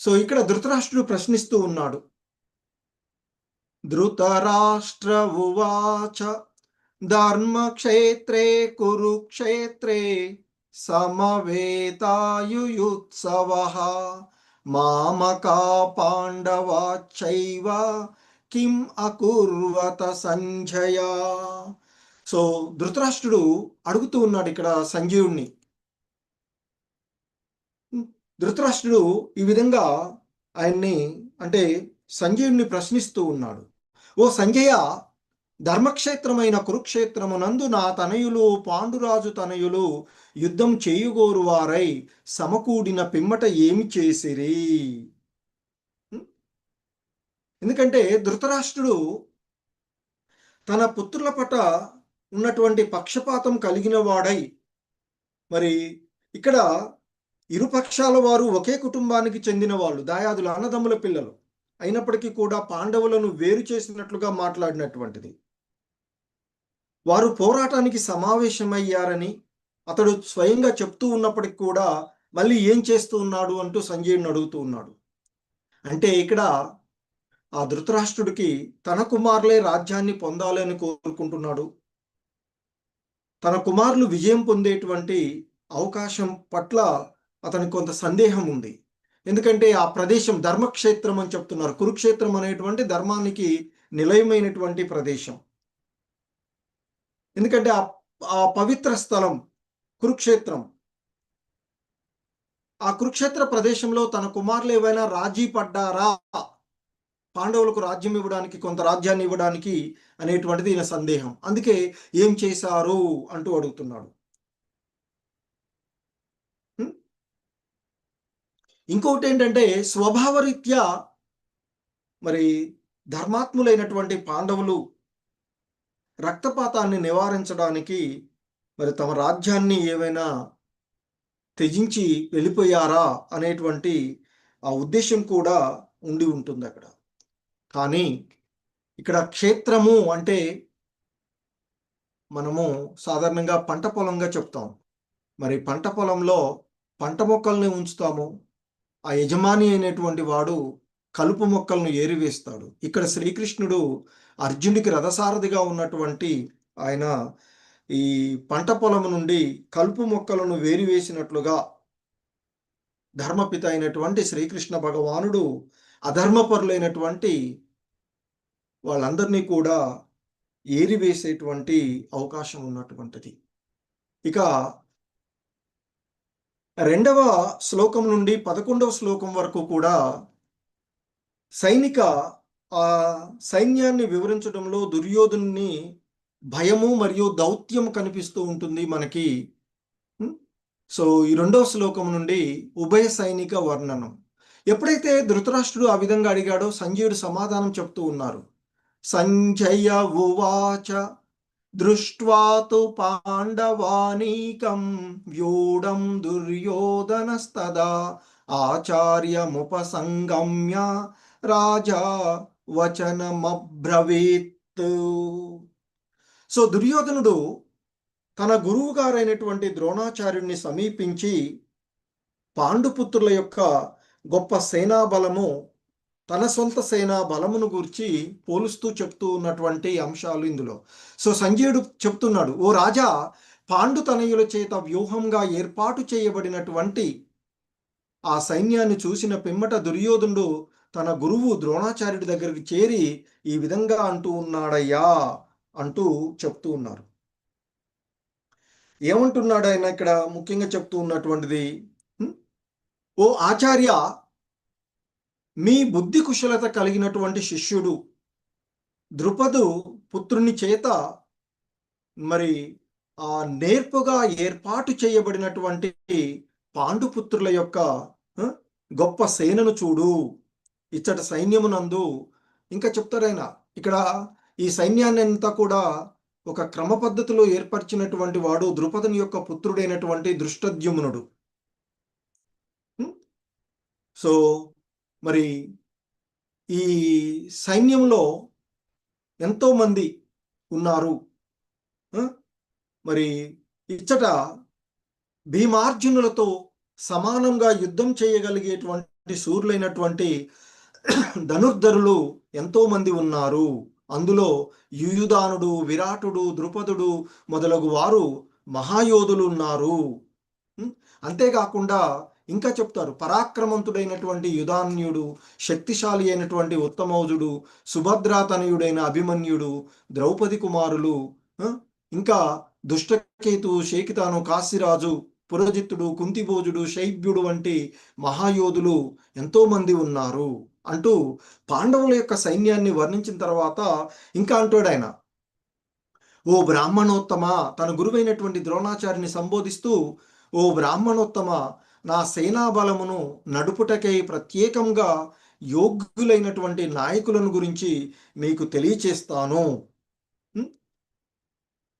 సో ఇక్కడ ధృతరాష్ట్రుడు ప్రశ్నిస్తూ ఉన్నాడు. ధృతరాష్ట్ర ఉవాచ ధర్మక్షేత్రే కురుక్షేత్రే సమవేతాయుయుత్సవః మామకా పాండవాచైవ కిం అకుర్వత సంజయ. సో ధృతరాష్ట్రుడు అడుగుతూ ఉన్నాడు ఇక్కడ సంజయుణ్ణి. ధృతరాష్ట్రుడు ఈ విధంగా ఆయన్ని అంటే సంజయుణ్ణి ప్రశ్నిస్తూ ఉన్నాడు. ఓ సంజయ, ధర్మక్షేత్రమైన కురుక్షేత్రమునందు నా తనయులు పాండురాజు తనయులు యుద్ధం చేయుగోరు వారై సమకూడిన పిమ్మట ఏమి చేసిరి? ఎందుకంటే ధృతరాష్ట్రుడు తన పుత్రుల పట్ల ఉన్నటువంటి పక్షపాతం కలిగిన వాడై, మరి ఇక్కడ ఇరుపక్షాల వారు ఒకే కుటుంబానికి చెందిన వాళ్ళు, దాయాదులు, అన్నదమ్ముల పిల్లలు అయినప్పటికీ కూడా పాండవులను వేరు చేసినట్లుగా మాట్లాడినటువంటిది. వారు పోరాటానికి సమావేశమయ్యారని అతడు స్వయంగా చెప్తూ ఉన్నప్పటికీ కూడా మళ్ళీ ఏం చేస్తూ ఉన్నాడు అంటూ సంజయుడిని అడుగుతూ ఉన్నాడు. అంటే ఇక్కడ ఆ ధృతరాష్ట్రుడికి తన కుమారులే రాజ్యాన్ని పొందాలని కోరుకుంటున్నాడు. తన కుమారులు విజయం పొందేటువంటి అవకాశం పట్ల అతనికి కొంత సందేహం ఉంది. ఎందుకంటే ఆ ప్రదేశం ధర్మక్షేత్రం అని చెప్తున్నారు. కురుక్షేత్రం అనేటువంటి ధర్మానికి నిలయమైనటువంటి ప్రదేశం. ఎందుకంటే ఆ పవిత్ర స్థలం కురుక్షేత్రం. ఆ కురుక్షేత్ర ప్రదేశంలో తన కుమారులు ఏవైనా రాజీ పడ్డారా పాండవులకు రాజ్యం ఇవ్వడానికి, కొంత రాజ్యాన్ని ఇవ్వడానికి అనేటువంటిది ఈయన సందేహం. అందుకే ఏం చేశారు అంటూ అడుగుతున్నాడు. ఇంకొకటి ఏంటంటే స్వభావరీత్యా మరి ధర్మాత్ములైనటువంటి పాండవులు రక్తపాతాన్ని నివారించడానికి మరి తమ రాజ్యాన్ని ఏవైనా త్యజించి వెళ్ళిపోయారా అనేటువంటి ఆ ఉద్దేశం కూడా ఉండి ఉంటుంది అక్కడ. కానీ ఇక్కడ క్షేత్రము అంటే మనము సాధారణంగా పంట పొలంగా చెప్తాం. మరి పంట పొలంలో పంట మొక్కల్ని ఉంచుతాము. ఆ యజమాని అయినటువంటి వాడు కలుపు మొక్కలను ఏరివేస్తాడు. ఇక్కడ శ్రీకృష్ణుడు అర్జునుడికి రథసారథిగా ఉన్నటువంటి ఆయన ఈ పంట పొలం నుండి కలుపు మొక్కలను వేరివేసినట్లుగా ధర్మపిత అయినటువంటి శ్రీకృష్ణ భగవానుడు అధర్మపరులైనటువంటి వాళ్ళందరినీ కూడా ఏరివేసేటువంటి అవకాశం ఉన్నటువంటిది. ఇక 2వ శ్లోకం నుండి 11వ శ్లోకం వరకు కూడా సైన్యాన్ని వివరించడంలో దుర్యోధనుని భయము మరియు దౌత్యం కనిపిస్తూ ఉంటుంది మనకి. సో ఈ 2వ శ్లోకం నుండి ఉభయ సైనిక వర్ణనం. ఎప్పుడైతే ధృతరాష్ట్రుడు ఆ విధంగా అడిగాడో సంజయుడు సమాధానం చెప్తూ ఉన్నారు. సంజయ ఉవాచ దృష్ట్వా తు పాండవానీకం వ్యూఢం దుర్యోధనస్తదా ఆచార్యముపసంగమ్య రాజా వచనమబ్రవీత్. సో దుర్యోధనుడు తన గురువు గారైనటువంటి ద్రోణాచార్యుడిని సమీపించి పాండుపుత్రుల యొక్క గొప్ప సేనాబలము తన సొంత సేనా బలమును గురించి పోలుస్తూ చెప్తూ ఉన్నటువంటి అంశాలు ఇందులో. సో సంజయుడు చెప్తున్నాడు, ఓ రాజా, పాండు తనయుల చేత వ్యూహంగా ఏర్పాటు చేయబడినటువంటి ఆ సైన్యాన్ని చూసిన పిమ్మట దుర్యోధనుడు తన గురువు ద్రోణాచార్యుడి దగ్గరికి చేరి ఈ విధంగా అంటూ ఉన్నాడయ్యా అంటూ చెప్తూ ఉన్నారు. ఏమంటున్నాడు ఆయన ఇక్కడ ముఖ్యంగా చెప్తూ ఉన్నటువంటిది, ఓ ఆచార్య, మీ బుద్ధి కుశలత కలిగినటువంటి శిష్యుడు ద్రుపదు పుత్రుని చేత మరి ఆ నేర్పుగా ఏర్పాటు చేయబడినటువంటి పాండుపుత్రుల యొక్క గొప్ప సేనను చూడు, ఇచ్చట సైన్యమునందు. ఇంకా చెప్తారైనా ఇక్కడ ఈ సైన్యాన్ని అంతా కూడా ఒక క్రమ పద్ధతిలో ఏర్పరిచినటువంటి వాడు ద్రుపదుని యొక్క పుత్రుడైనటువంటి దృష్టద్యుమ్నుడు. సో మరి ఈ సైన్యంలో ఎంతో మంది ఉన్నారు. మరి ఇచ్చట భీమార్జునులతో సమానంగా యుద్ధం చేయగలిగేటువంటి సూర్యులైనటువంటి ధనుర్ధరులు ఎంతో మంది ఉన్నారు. అందులో యుయుధానుడు, విరాటుడు, ద్రుపదుడు మొదలగు వారు మహాయోధులు ఉన్నారు. అంతేకాకుండా ఇంకా చెప్తారు, పరాక్రమంతుడైనటువంటి యుధాన్యుడు, శక్తిశాలి అయినటువంటి ఉత్తమౌజుడు, సుభద్రాతనయుడైన అభిమన్యుడు, ద్రౌపది కుమారులు, ఇంకా దుష్టకేతు, శేకితాను, కాశీరాజు, పురజిత్తుడు, కుంతిభోజుడు, శైబ్యుడు వంటి మహాయోధులు ఎంతో మంది ఉన్నారు అంటూ పాండవుల యొక్క సైన్యాన్ని వర్ణించిన తర్వాత ఇంకా అంటాడు ఆయన, ఓ బ్రాహ్మణోత్తమ, తన గురువైనటువంటి ద్రోణాచార్యుని సంబోధిస్తూ, ఓ బ్రాహ్మణోత్తమ, నా సేనాబలమును నడుపుటకై ప్రత్యేకంగా యోగ్యులైనటువంటి నాయకులను గురించి మీకు తెలియచేస్తాను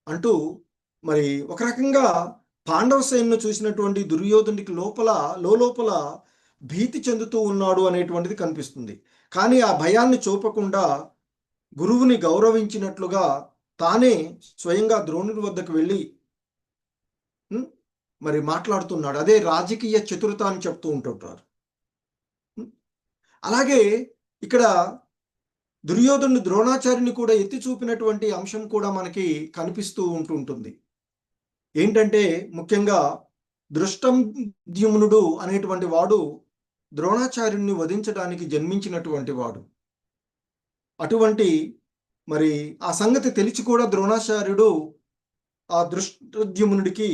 అంటూ మరి ఒక రకంగా పాండవ సైన్యం చూసినటువంటి దుర్యోధనుడికి లోపల భీతి చెందుతూ ఉన్నాడు అనేటువంటిది కనిపిస్తుంది. కానీ ఆ భయాన్ని చూపకుండా గురువుని గౌరవించినట్లుగా తానే స్వయంగా ద్రోణుడి వద్దకు వెళ్ళి మరి మాట్లాడుతున్నాడు. అదే రాజకీయ చతురత అని చెప్తూ ఉంటుంటారు. అలాగే ఇక్కడ దుర్యోధనుడు ద్రోణాచార్యుని కూడా ఎత్తి చూపినటువంటి అంశం కూడా మనకి కనిపిస్తూ ఉంటుంటుంది. ఏంటంటే ముఖ్యంగా దృష్టద్యుమ్నుడు అనేటువంటి వాడు ద్రోణాచార్యుని వధించడానికి జన్మించినటువంటి వాడు. అటువంటి మరి ఆ సంగతి తెలిసి కూడా ద్రోణాచార్యుడు ఆ దృష్టద్యుమ్నుడికి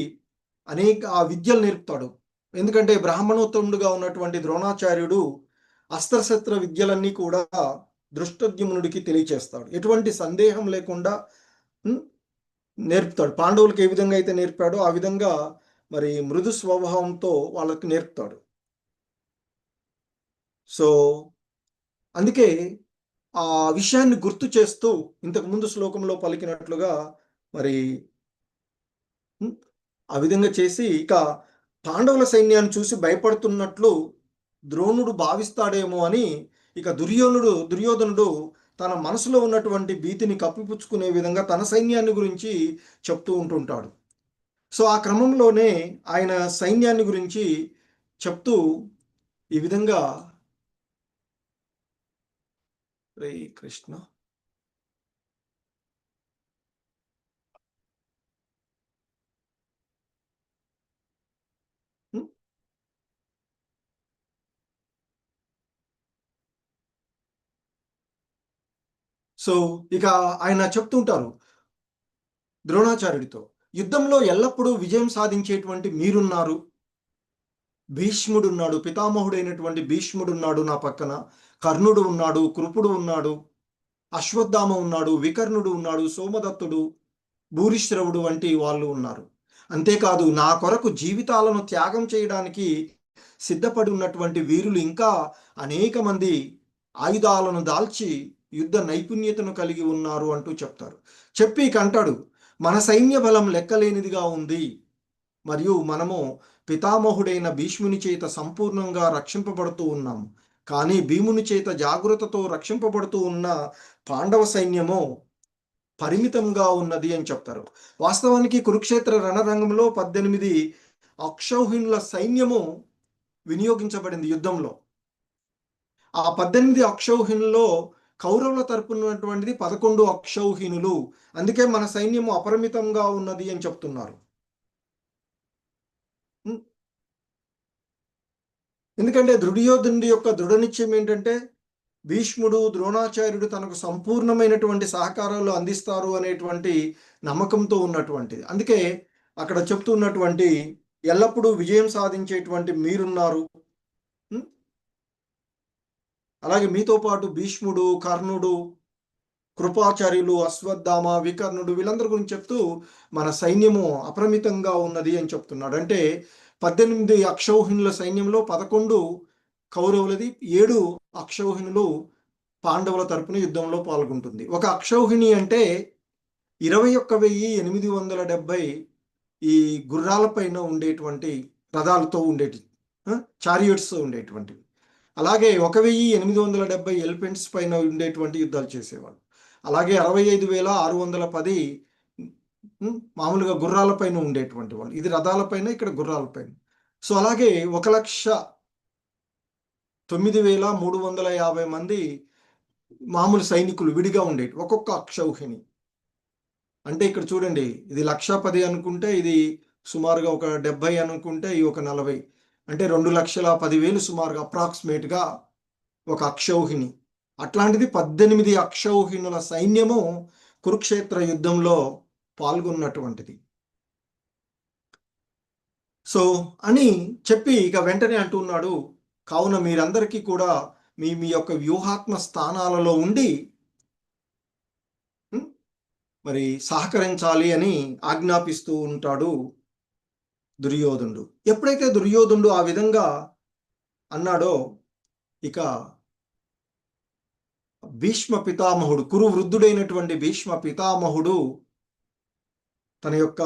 ఆ విద్యలు నేర్పుతాడు. ఎందుకంటే బ్రాహ్మణోత్తముడుగా ఉన్నటువంటి ద్రోణాచార్యుడు అస్త్రశస్త్ర విద్యలన్నీ కూడా దృష్టద్యుమ్నుడికి తెలియచేస్తాడు. ఎటువంటి సందేహం లేకుండా నేర్పుతాడు. పాండవులకు ఏ విధంగా అయితే నేర్పాడో ఆ విధంగా మరి మృదు స్వభావంతో వాళ్ళకి నేర్పుతాడు. సో అందుకే ఆ విషయాన్ని గుర్తు చేస్తూ ఇంతకు ముందు శ్లోకంలో పలికినట్లుగా మరి ఆ విధంగా చేసి ఇక పాండవుల సైన్యాన్ని చూసి భయపడుతున్నట్లు ద్రోణుడు భావిస్తాడేమో అని ఇక దుర్యోధనుడు తన మనసులో ఉన్నటువంటి భీతిని కప్పిపుచ్చుకునే విధంగా తన సైన్యాన్ని గురించి చెప్తూ ఉంటుంటాడు. సో ఆ క్రమంలోనే ఆయన సైన్యాన్ని గురించి చెప్తూ ఈ విధంగా, రే కృష్ణ, సో ఇక ఆయన చెప్తుంటారు ద్రోణాచార్యుడితో, యుద్ధంలో ఎల్లప్పుడూ విజయం సాధించేటువంటి మీరున్నారు, భీష్ముడున్నాడు, పితామహుడైనటువంటి భీష్ముడున్నాడు నా పక్కన, కర్ణుడు ఉన్నాడు, కృపుడు ఉన్నాడు, అశ్వత్థామ ఉన్నాడు, వికర్ణుడు ఉన్నాడు, సోమదత్తుడు, భూరిశ్రవుడు వంటి వాళ్ళు ఉన్నారు. అంతేకాదు నా కొరకు జీవితాలను త్యాగం చేయడానికి సిద్ధపడి ఉన్నటువంటి వీరులు ఇంకా అనేక మంది ఆయుధాలను దాల్చి యుద్ధ నైపుణ్యతను కలిగి ఉన్నారు అంటూ చెప్తారు. చెప్పి కంటాడు, మన సైన్య బలం లెక్కలేనిదిగా ఉంది, మరియు మనము పితామహుడైన భీష్ముని చేత సంపూర్ణంగా రక్షింపబడుతూ ఉన్నాము. కానీ భీముని చేత జాగ్రత్తతో రక్షింపబడుతూ ఉన్న పాండవ సైన్యము పరిమితంగా ఉన్నది అని చెప్తారు. వాస్తవానికి కురుక్షేత్ర రణరంగంలో 18 అక్షౌహిణుల సైన్యము వినియోగించబడింది యుద్ధంలో. ఆ 18 అక్షౌహిణుల్లో కౌరవుల తరపునటువంటిది 11 అక్షౌహిణులు. అందుకే మన సైన్యము అపరిమితంగా ఉన్నది అని చెప్తున్నారు. ఎందుకంటే దుర్యోధనుడి యొక్క దృఢ నిశ్చయం ఏంటంటే భీష్ముడు, ద్రోణాచార్యుడు తనకు సంపూర్ణమైనటువంటి సహకారాలు అందిస్తారు అనేటువంటి నమ్మకంతో ఉన్నటువంటిది. అందుకే అక్కడ చెప్తున్నటువంటి ఎల్లప్పుడూ విజయం సాధించేటువంటి మీరున్నారు అలాగే మీతో పాటు భీష్ముడు, కర్ణుడు, కృపాచార్యులు, అశ్వత్థామ, వికర్ణుడు వీళ్ళందరి గురించి చెప్తూ మన సైన్యము అపరిమితంగా ఉన్నది అని చెప్తున్నాడు. అంటే 18 అక్షౌహిణుల సైన్యంలో 11 కౌరవులది, 7 అక్షౌహిణులు పాండవుల తరపున యుద్ధంలో పాల్గొంటుంది. ఒక అక్షౌహిణి అంటే 21,870 ఈ గుర్రాల పైన ఉండేటువంటి రథాలతో ఉండేటి చారియట్స్ ఉండేటువంటివి. అలాగే 1,870 ఎలిఫెంట్స్ పైన ఉండేటువంటి యుద్ధాలు చేసేవాళ్ళు. అలాగే 65,610 మామూలుగా గుర్రాల పైన ఉండేటువంటి వాళ్ళు. ఇది రథాల పైన, ఇక్కడ గుర్రాల పైన. సో అలాగే 1,09,350 మంది మామూలు సైనికులు విడిగా ఉండేటి ఒక్కొక్క అక్షౌహిణి. అంటే ఇక్కడ చూడండి, ఇది 1,10,000 అనుకుంటే, ఇది సుమారుగా ఒక 70 అనుకుంటే, ఈ ఒక 40, అంటే 2,10,000 సుమారుగా అప్రాక్సిమేట్గా ఒక అక్షౌహిణి. అట్లాంటిది 18 అక్షౌహిణుల సైన్యము కురుక్షేత్ర యుద్ధంలో పాల్గొన్నటువంటిది. సో అని చెప్పి ఇక వెంటనే అంటున్నాడు, కావున మీరందరికీ కూడా మీ మీ యొక్క వ్యూహాత్మ స్థానాలలో ఉండి మరి సహకరించాలి అని ఆజ్ఞాపిస్తూ ఉంటాడు దుర్యోధనుడు. ఎప్పుడైతే దుర్యోధనుడు ఆ విధంగా అన్నాడో, ఇక భీష్మ పితామహుడు, కురు వృద్ధుడైనటువంటి భీష్మ పితామహుడు తన యొక్క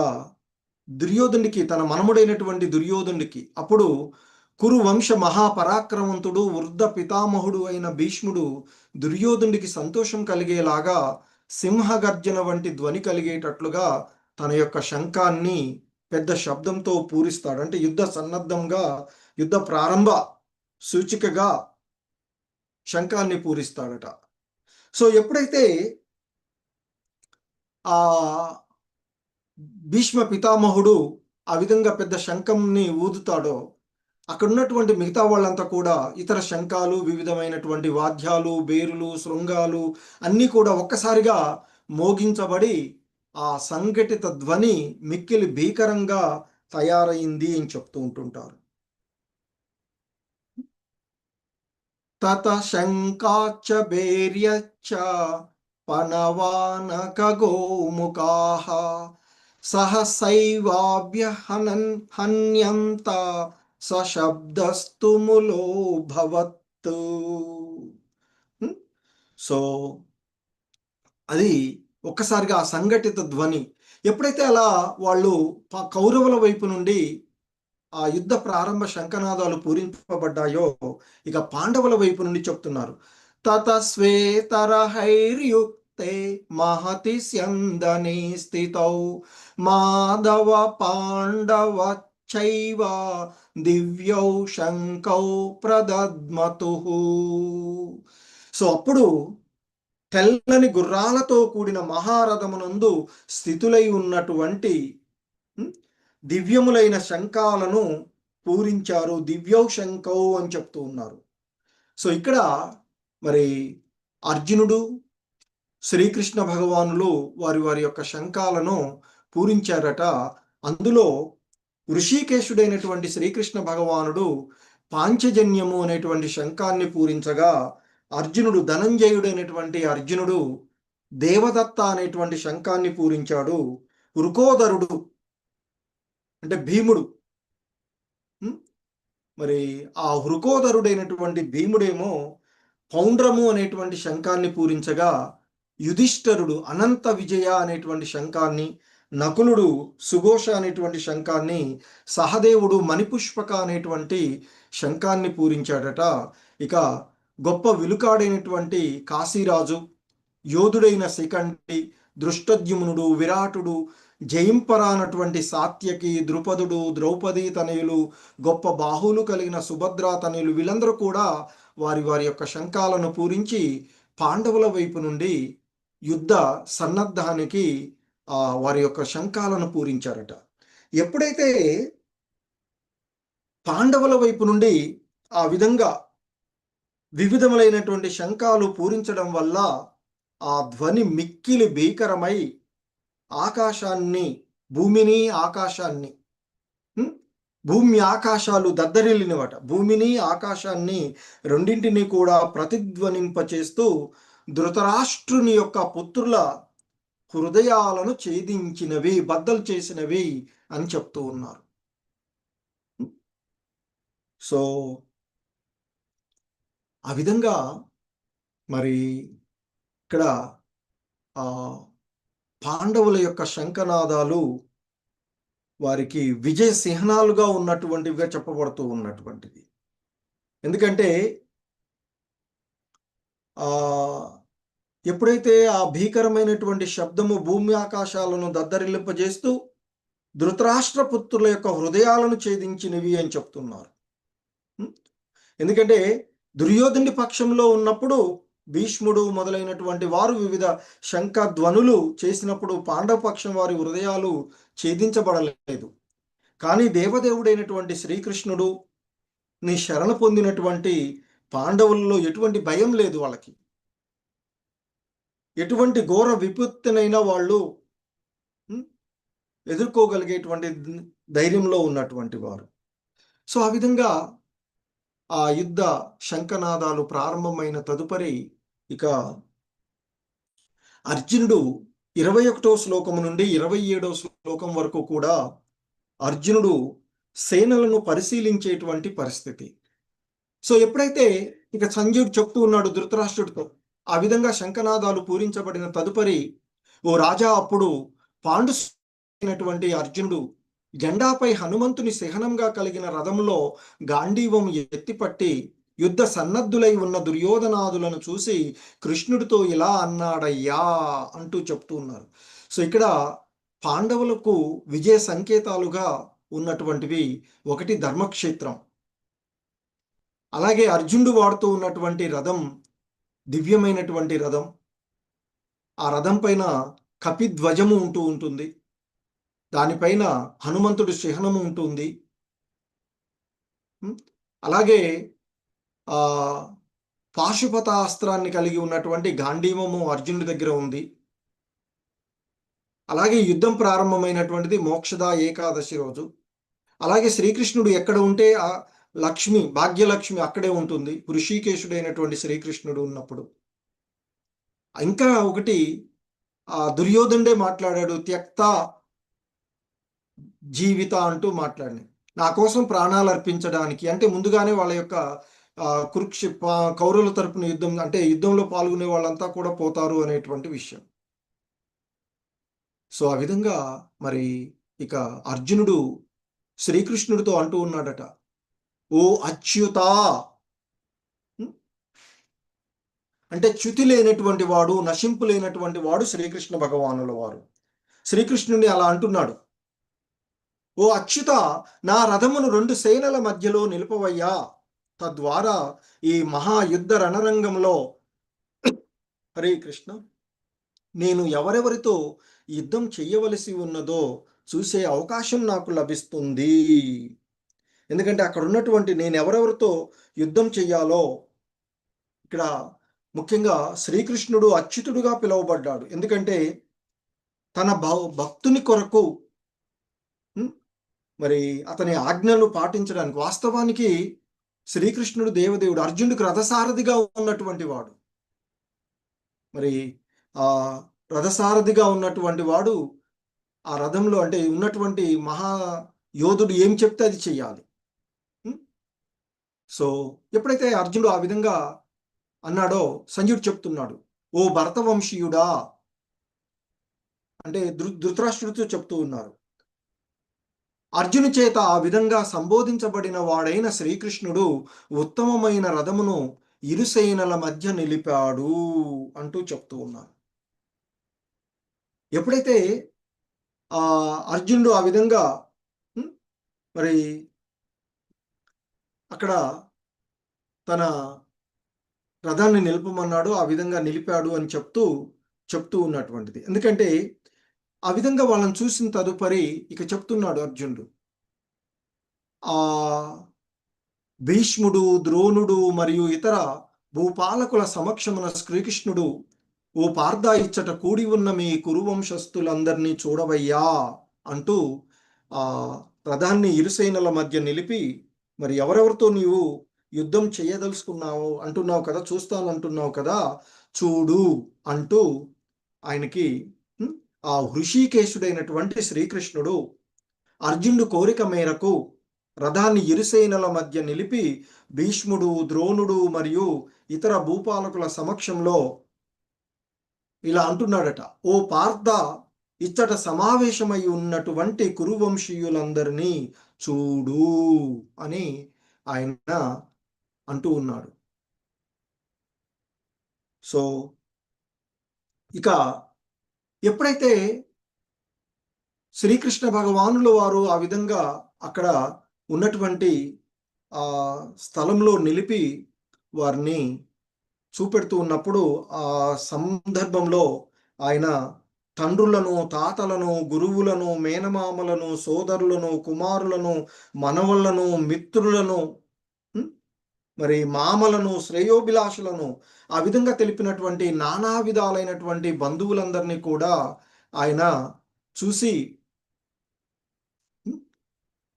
దుర్యోధనుడికి, తన మనముడైనటువంటి దుర్యోధనుడికి, అప్పుడు కురు వంశ మహాపరాక్రమంతుడు వృద్ధ పితామహుడు అయిన భీష్ముడు దుర్యోధనుడికి సంతోషం కలిగేలాగా సింహగర్జన వంటి ధ్వని కలిగేటట్లుగా తన యొక్క శంఖాన్ని పెద్ద శబ్దంతో పూరిస్తాడు. అంటే యుద్ధ సన్నద్ధంగా, యుద్ధ ప్రారంభ సూచికగా శంఖాన్ని పూరిస్తాడట. సో ఎప్పుడైతే ఆ భీష్మ పితామహుడు ఆ విధంగా పెద్ద శంఖంని ఊదుతాడో, అక్కడ ఉన్నటువంటి మిగతా వాళ్ళంతా కూడా ఇతర శంఖాలు, వివిధమైనటువంటి వాద్యాలు, బేరులు, శృంగాలు అన్నీ కూడా ఒక్కసారిగా మోగించబడి ఆ సంఘటిత ధ్వని మిక్కిలి భీకరంగా తయారైంది అని చెప్తూ ఉంటుంటారు. తత శంకాచ్చ భేర్యచ్చ పనవానక గోముఖాః సహసైవాభ్యహనన్ హన్యంత సశబ్దస్తు ములో భవత్. సో అది ఒక్కసారిగా ఆ సంఘటిత ధ్వని ఎప్పుడైతే అలా వాళ్ళు కౌరవుల వైపు నుండి ఆ యుద్ధ ప్రారంభ శంఖనాదాలు పూరింపబడ్డాయో, ఇక పాండవుల వైపు నుండి చెప్తున్నారు, తత శ్వేతరహైర్యుక్తే మహతి స్యందనే స్థితౌ మాధవ పాండవ చైవ దివ్యౌ శంఖౌ ప్రదద్మతుః. సో అప్పుడు తెల్లని గుర్రాలతో కూడిన మహారథమునందు స్థితులై ఉన్నటువంటి దివ్యములైన శంఖాలను పూరించారు. దివ్యౌ శంఖౌ అని చెప్తూ ఉన్నారు. సో ఇక్కడ మరి అర్జునుడు, శ్రీకృష్ణ భగవానులు వారి వారి యొక్క శంఖాలను పూరించారట. అందులో ఋషికేశుడైనటువంటి శ్రీకృష్ణ భగవానుడు పాంచజన్యము అనేటువంటి శంఖాన్ని పూరించగా, అర్జునుడు, ధనంజయుడైనటువంటి అర్జునుడు దేవదత్త అనేటువంటి శంఖాన్ని పూరించాడు. వృకోదరుడు అంటే భీముడు, మరి ఆ వృకోదరుడైనటువంటి భీముడేమో పౌండ్రము అనేటువంటి శంఖాన్ని పూరించగా, యుధిష్ఠరుడు అనంత విజయ అనేటువంటి శంఖాన్ని, నకులుడు సుఘోష అనేటువంటి శంఖాన్ని, సహదేవుడు మణిపుష్పక అనేటువంటి శంఖాన్ని పూరించాడట. ఇక గొప్ప విలుకాడైనటువంటి కాశీరాజు, యోధుడైన శిఖండి, దృష్టద్యుమ్నుడు, విరాటుడు, జయింపరానటువంటి సాత్యకి, ద్రుపదుడు, ద్రౌపది తనయులు, గొప్ప బాహువులు కలిగిన సుభద్రా తనయులు వీళ్ళందరూ కూడా వారి వారి యొక్క శంఖాలను పూరించి పాండవుల వైపు నుండి యుద్ధ సన్నద్ధానికి వారి యొక్క శంఖాలను పూరించారట. ఎప్పుడైతే పాండవుల వైపు నుండి ఆ విధంగా వివిధములైనటువంటి శంఖాలు పూరించడం వల్ల ఆ ధ్వని మిక్కిలి భీకరమై ఆకాశాన్ని, భూమిని, ఆకాశాన్ని, భూమి ఆకాశాలు దద్దరిల్లినవట. భూమిని ఆకాశాన్ని రెండింటినీ కూడా ప్రతిధ్వనింపచేస్తూ ధృతరాష్ట్రుని యొక్క పుత్రుల హృదయాలను ఛేదించినవి, బద్దలు చేసినవి అని చెప్తూ ఉన్నారు. సో ఆ విధంగా మరి ఇక్కడ పాండవుల యొక్క శంఖనాదాలు వారికి విజయ చిహ్నాలుగా ఉన్నటువంటివిగా చెప్పబడుతూ ఉన్నటువంటివి. ఎందుకంటే ఎప్పుడైతే ఆ భీకరమైనటువంటి శబ్దము భూమి ఆకాశాలను దద్దరిల్లింపజేస్తూ ధృతరాష్ట్ర పుత్రుల యొక్క హృదయాలను ఛేదించినవి అని చెప్తున్నారు. ఎందుకంటే దుర్యోధనుడి పక్షంలో ఉన్నప్పుడు భీష్ముడు మొదలైనటువంటి వారు వివిధ శంఖధ్వనులు చేసినప్పుడు పాండవ పక్షం వారి హృదయాలు ఛేదించబడలేదు. కానీ దేవదేవుడైనటువంటి శ్రీకృష్ణుడు నీ శరణ పొందినటువంటి పాండవుల్లో ఎటువంటి భయం లేదు. వాళ్ళకి ఎటువంటి ఘోర విపత్తునైనా వాళ్ళు ఎదుర్కోగలిగేటువంటి ధైర్యంలో ఉన్నటువంటి వారు. సో ఆ విధంగా ఆ యుద్ధ శంఖనాదాలు ప్రారంభమైన తదుపరి ఇక అర్జునుడు 21వ శ్లోకము నుండి 27వ శ్లోకం వరకు కూడా అర్జునుడు సేనలను పరిశీలించేటువంటి పరిస్థితి. సో ఎప్పుడైతే ఇక సంజయుడు చెప్తూ ఉన్నాడు ధృతరాష్ట్రుడితో, ఆ విధంగా శంఖనాదాలు పూరించబడిన తదుపరి, ఓ రాజా, అప్పుడు పాండునటువంటి అర్జునుడు జెండాపై హనుమంతుని సహనంగా కలిగిన రథంలో గాంధీవం ఎత్తిపట్టి యుద్ధ సన్నద్ధులై ఉన్న దుర్యోధనాదులను చూసి కృష్ణుడితో ఇలా అన్నాడయ్యా అంటూ చెప్తూ ఉన్నారు. సో ఇక్కడ పాండవులకు విజయ సంకేతాలుగా ఉన్నటువంటివి ఒకటి ధర్మక్షేత్రం, అలాగే అర్జునుడు వాడుతూ ఉన్నటువంటి రథం దివ్యమైనటువంటి రథం. ఆ రథం పైన కపిధ్వజము ఉంటుంది, దానిపైన హనుమంతుడి చిహ్నము ఉంటుంది. అలాగే పాశుపతాస్త్రాన్ని కలిగి ఉన్నటువంటి గాంధీవము అర్జునుడి దగ్గర ఉంది. అలాగే యుద్ధం ప్రారంభమైనటువంటిది మోక్షద ఏకాదశి రోజు. అలాగే శ్రీకృష్ణుడు ఎక్కడ ఉంటే ఆ లక్ష్మి, భాగ్యలక్ష్మి అక్కడే ఉంటుంది, ఋషికేశుడైనటువంటి శ్రీకృష్ణుడు ఉన్నప్పుడు. ఇంకా ఒకటి దుర్యోధనుడే మాట్లాడాడు, త్యక్త జీవిత అంటూ మాట్లాడి, నా కోసం ప్రాణాలు అర్పించడానికి. అంటే ముందుగానే వాళ్ళ యొక్క కౌరవుల తరపున యుద్ధం, అంటే యుద్ధంలో పాల్గొనే వాళ్ళంతా కూడా పోతారు అనేటువంటి విషయం. సో ఆ విధంగా మరి ఇక అర్జునుడు శ్రీకృష్ణుడితో అంటూ ఉన్నాడట, ఓ అచ్యుత, అంటే చ్యుతి లేనటువంటి వాడు, నశింపు లేనటువంటి వాడు శ్రీకృష్ణ భగవానుల వారు. శ్రీకృష్ణుని అలా అంటున్నాడు, ఓ అచ్యుత, నా రథమును 2 సేనల మధ్యలో నిలుపవయ్యా, తద్వారా ఈ మహాయుద్ధ రణరంగంలో హరే కృష్ణ నేను ఎవరెవరితో యుద్ధం చెయ్యవలసి ఉన్నదో చూసే అవకాశం నాకు లభిస్తుంది. ఎందుకంటే అక్కడ ఉన్నటువంటి నేను ఎవరెవరితో యుద్ధం చెయ్యాలో, ఇక్కడ ముఖ్యంగా శ్రీకృష్ణుడు అచ్యుతుడుగా పిలువబడ్డాడు. ఎందుకంటే తన భక్తుని కొరకు మరి అతని ఆజ్ఞలు పాటించడానికి, వాస్తవానికి శ్రీకృష్ణుడు దేవదేవుడు, అర్జునుడికి రథసారథిగా ఉన్నటువంటి వాడు. మరి ఆ రథసారథిగా ఉన్నటువంటి వాడు ఆ రథంలో అంటే ఉన్నటువంటి మహా యోధుడు ఏం చెప్తే అది చెయ్యాలి. సో ఎప్పుడైతే అర్జునుడు ఆ విధంగా అన్నాడో సంజయుడు చెప్తున్నాడు, ఓ భరతవంశీయుడా, అంటే ధృతరాష్ట్రుడితో చెప్తూ ఉన్నారు. అర్జును చేత ఆ విధంగా సంబోధించబడిన వాడైన శ్రీకృష్ణుడు ఉత్తమమైన రథమును ఇరుసేనల మధ్య నిలిపాడు అంటూ చెప్తూ ఉన్నారు. ఎప్పుడైతే అర్జునుడు ఆ విధంగా మరి అక్కడ తన రథాన్ని నిలుపమన్నాడు, ఆ విధంగా నిలిపాడు అని చెప్తూ ఉన్నటువంటిది. ఎందుకంటే ఆ విధంగా వాళ్ళని చూసిన తదుపరి ఇక చెప్తున్నాడు అర్జునుడు, భీష్ముడు, ద్రోణుడు మరియు ఇతర భూపాలకుల సమక్షమున శ్రీకృష్ణుడు, ఓ పార్థ, ఇచ్చట కూడి ఉన్న మీ కురువంశస్థులందరినీ చూడవయ్యా అంటూ రథాన్ని ఇరుసేనల మధ్య నిలిపి, మరి ఎవరెవరితో నీవు యుద్ధం చేయదలుచుకున్నావు అంటున్నావు కదా, చూస్తాను అంటున్నావు కదా, చూడు అంటూ ఆయనకి ఆ హృషికేశుడైనటువంటి శ్రీకృష్ణుడు అర్జునుడు కోరిక మేరకు రథాన్ని ఇరుసేనల మధ్య నిలిపి భీష్ముడు, ద్రోణుడు మరియు ఇతర భూపాలకుల సమక్షంలో ఇలా అంటున్నాడట, ఓ పార్థ, ఇచ్చట సమావేశమై ఉన్నటువంటి కురువంశీయులందరినీ చూడు అని ఆయన అంటూ ఉన్నాడు. సో ఇక ఎప్పుడైతే శ్రీకృష్ణ భగవానుల వారు ఆ విధంగా అక్కడ ఉన్నటువంటి ఆ స్థలంలో నిలిపి వారిని చూపెడుతూ ఉన్నప్పుడు ఆ సందర్భంలో ఆయన తండ్రులను, తాతలను, గురువులను, మేనమామలను, సోదరులను, కుమారులను, మనవళ్లను, మిత్రులను, మరి మామలను, శ్రేయోభిలాషులను ఆ విధంగా తెలిపినటువంటి నానా విధాలైనటువంటి బంధువులందరినీ కూడా ఆయన చూసి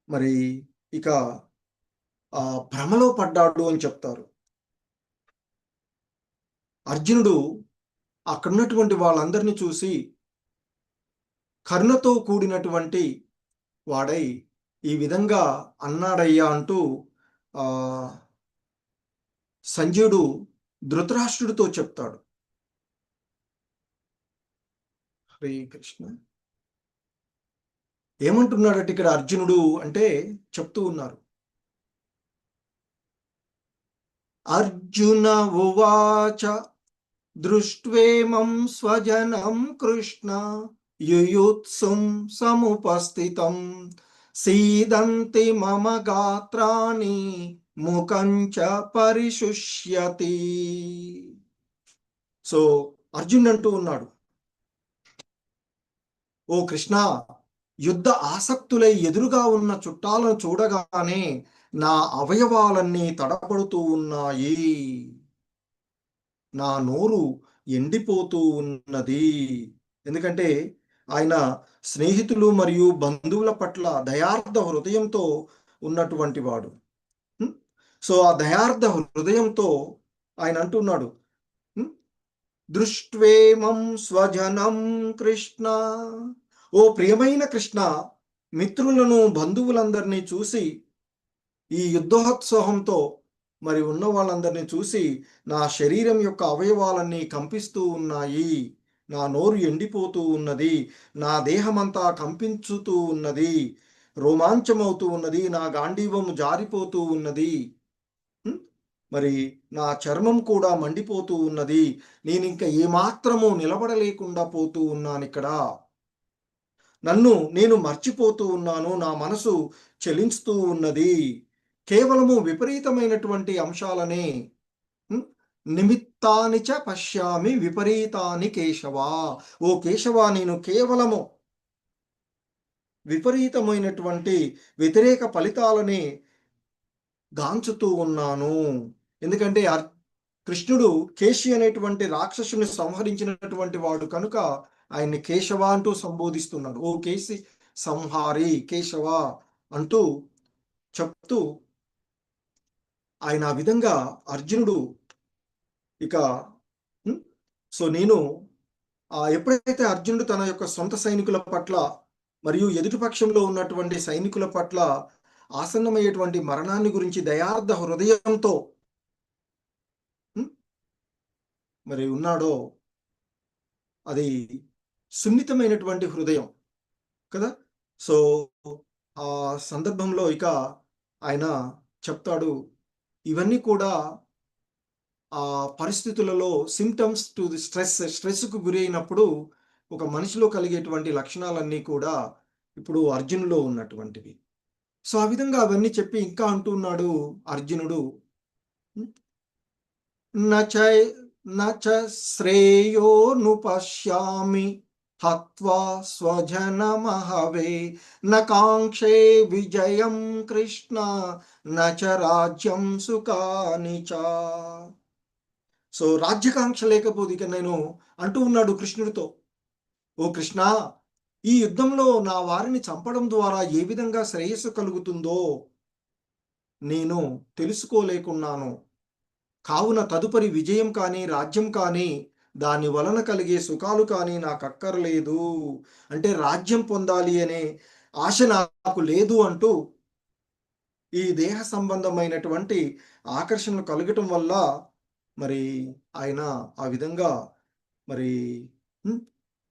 మరి ఇక భ్రమలో పడ్డాడు అని చెప్తారు. అర్జునుడు అక్కడున్నటువంటి వాళ్ళందరినీ చూసి కరుణతో కూడినటువంటి వాడై ఈ విధంగా అన్నాడయ్యా అంటూ సంజయుడు ధృతరాష్ట్రుడితో చెప్తాడు. హరే కృష్ణ. ఏమంటున్నాడట ఇక్కడ అర్జునుడు అంటే చెప్తూ ఉన్నారు. అర్జున ఉవాచ దృష్ట్వేమం స్వజనం కృష్ణ యుయుత్సుం సముపస్థితం సీదంతి మమ గాత్రాణి ముఖంచ పరిశుష్యతి. సో అర్జునుడు అంటూ ఉన్నాడు, ఓ కృష్ణ, యుద్ధ ఆసక్తులై ఎదురుగా ఉన్న చుట్టాలను చూడగానే నా అవయవాలన్నీ తడపడుతూ ఉన్నాయి, నా నోరు ఎండిపోతూ ఉన్నది. ఎందుకంటే ఆయన స్నేహితులు మరియు బంధువుల పట్ల దయార్థ హృదయంతో ఉన్నటువంటి వాడు. సో ఆ దయార్థ హృదయంతో ఆయన అంటున్నాడు, దృష్ట్వేమం స్వజనం కృష్ణ, ఓ ప్రియమైన కృష్ణ, మిత్రులను, బంధువులందరినీ చూసి, ఈ యుద్ధోత్సవంతో మరి ఉన్న వాళ్ళందరినీ చూసి నా శరీరం యొక్క అవయవాలన్నీ కంపిస్తూ ఉన్నాయి, నా నోరు ఎండిపోతూ ఉన్నది, నా దేహమంతా కంపించుతూ ఉన్నది, రోమాంచమవుతూ ఉన్నది, నా గాంధీవం జారిపోతూ ఉన్నది, మరి నా చర్మం కూడా మండిపోతూ ఉన్నది, నేను ఇంకా ఏమాత్రము నిలబడలేకుండా పోతూ ఉన్నాను, ఇక్కడ నేను మర్చిపోతూ ఉన్నాను, నా మనసు చలించుతూ ఉన్నది, కేవలము విపరీతమైనటువంటి అంశాలనే నిమిత్తాని చ పశ్యామి విపరీతాని కేశవా, ఓ కేశవా, నేను కేవలము విపరీతమైనటువంటి వ్యతిరేక ఫలితాలని గాంచుతూ ఉన్నాను. ఎందుకంటే కృష్ణుడు కేశి అనేటువంటి రాక్షసుని సంహరించినటువంటి వాడు కనుక ఆయన్ని కేశవ అంటూ సంబోధిస్తున్నాడు. ఓ కేసి సంహారి కేశవ అంటూ చెప్తూ ఆయన ఆ విధంగా అర్జునుడు ఇక సో నేను ఎప్పుడైతే అర్జునుడు తన యొక్క సొంత సైనికుల పట్ల మరియు ఎదుటిపక్షంలో ఉన్నటువంటి సైనికుల పట్ల ఆసన్నమయ్యేటువంటి మరణాన్ని గురించి దయార్థ హృదయంతో మరి ఉన్నాడో, అది సున్నితమైనటువంటి హృదయం కదా. సో ఆ సందర్భంలో ఇక ఆయన చెప్తాడు, ఇవన్నీ కూడా ఆ పరిస్థితులలో సిమ్టమ్స్ టు ది స్ట్రెస్కు గురి అయినప్పుడు ఒక మనిషిలో కలిగేటువంటి లక్షణాలన్నీ కూడా ఇప్పుడు అర్జునులో ఉన్నటువంటివి. సో ఆ విధంగా అవన్నీ చెప్పి ఇంకా అంటున్నాడు అర్జునుడు, నచ శ్రేయోను పశ్యామి హత్వా స్వజనమహవే నకాంక్షే విజయం కృష్ణ నచ రాజ్యం సుఖాని చ. సో రాజ్యకాంక్ష లేకపోతే ఇక నేను అంటూ ఉన్నాడు కృష్ణుడితో, ఓ కృష్ణ, ఈ యుద్ధంలో నా వారిని చంపడం ద్వారా ఏ విధంగా శ్రేయస్సు కలుగుతుందో నేను తెలుసుకోలేకున్నాను. కావున తదుపరి విజయం కానీ, రాజ్యం కానీ, దాని వలన కలిగే సుఖాలు కానీ నాకక్కర్లేదు. అంటే రాజ్యం పొందాలి అనే ఆశ నాకు లేదు అంటూ, ఈ దేహ సంబంధమైనటువంటి ఆకర్షణలు కలగటం వల్ల మరి ఆయన ఆ విధంగా మరి హ్మ్.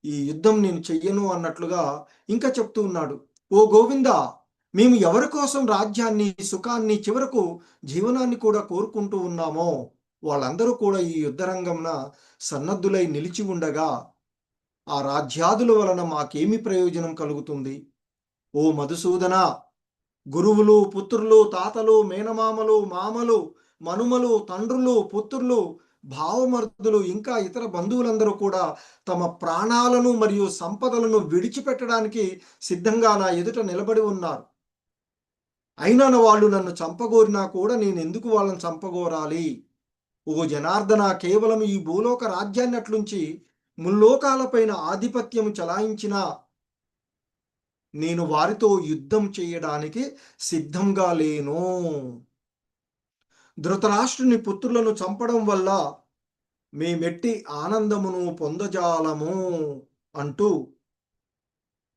ఈ యుద్ధం నేను చెయ్యను అన్నట్లుగా ఇంకా చెప్తూ ఉన్నాడు. ఓ గోవిందా! మేము ఎవరి కోసం రాజ్యాన్ని, సుఖాన్ని, చివరకు జీవనాన్ని కూడా కోరుకుంటూ ఉన్నామో, వాళ్ళందరూ కూడా ఈ యుద్ధరంగంన సన్నద్ధులై నిలిచి ఉండగా, ఆ రాజ్యాదుల వలన మాకేమి ప్రయోజనం కలుగుతుంది? ఓ మధుసూదనా! గురువులు, పుత్రులు, తాతలు, మేనమామలు, మామలు, మనుమలు, తండ్రులు, పుత్రులు, భావమర్దులు ఇంకా ఇతర బంధువులందరూ కూడా తమ ప్రాణాలను మరియు సంపదలను విడిచిపెట్టడానికి సిద్ధంగా నా ఎదుట నిలబడి ఉన్నారు. అయినా వాళ్ళు నన్ను చంపగోరినా కూడా నేనెందుకు వాళ్ళని చంపగోరాలి? ఓ జనార్దన, కేవలం ఈ భూలోక రాజ్యాన్ని అట్లుంచి ముల్లోకాలపైన ఆధిపత్యం చలాయించినా నేను వారితో యుద్ధం చేయడానికి సిద్ధంగా లేను. ధృతరాష్ట్రుని పుత్రులను చంపడం వల్ల మేమెట్టి ఆనందమును పొందజాలము అంటూ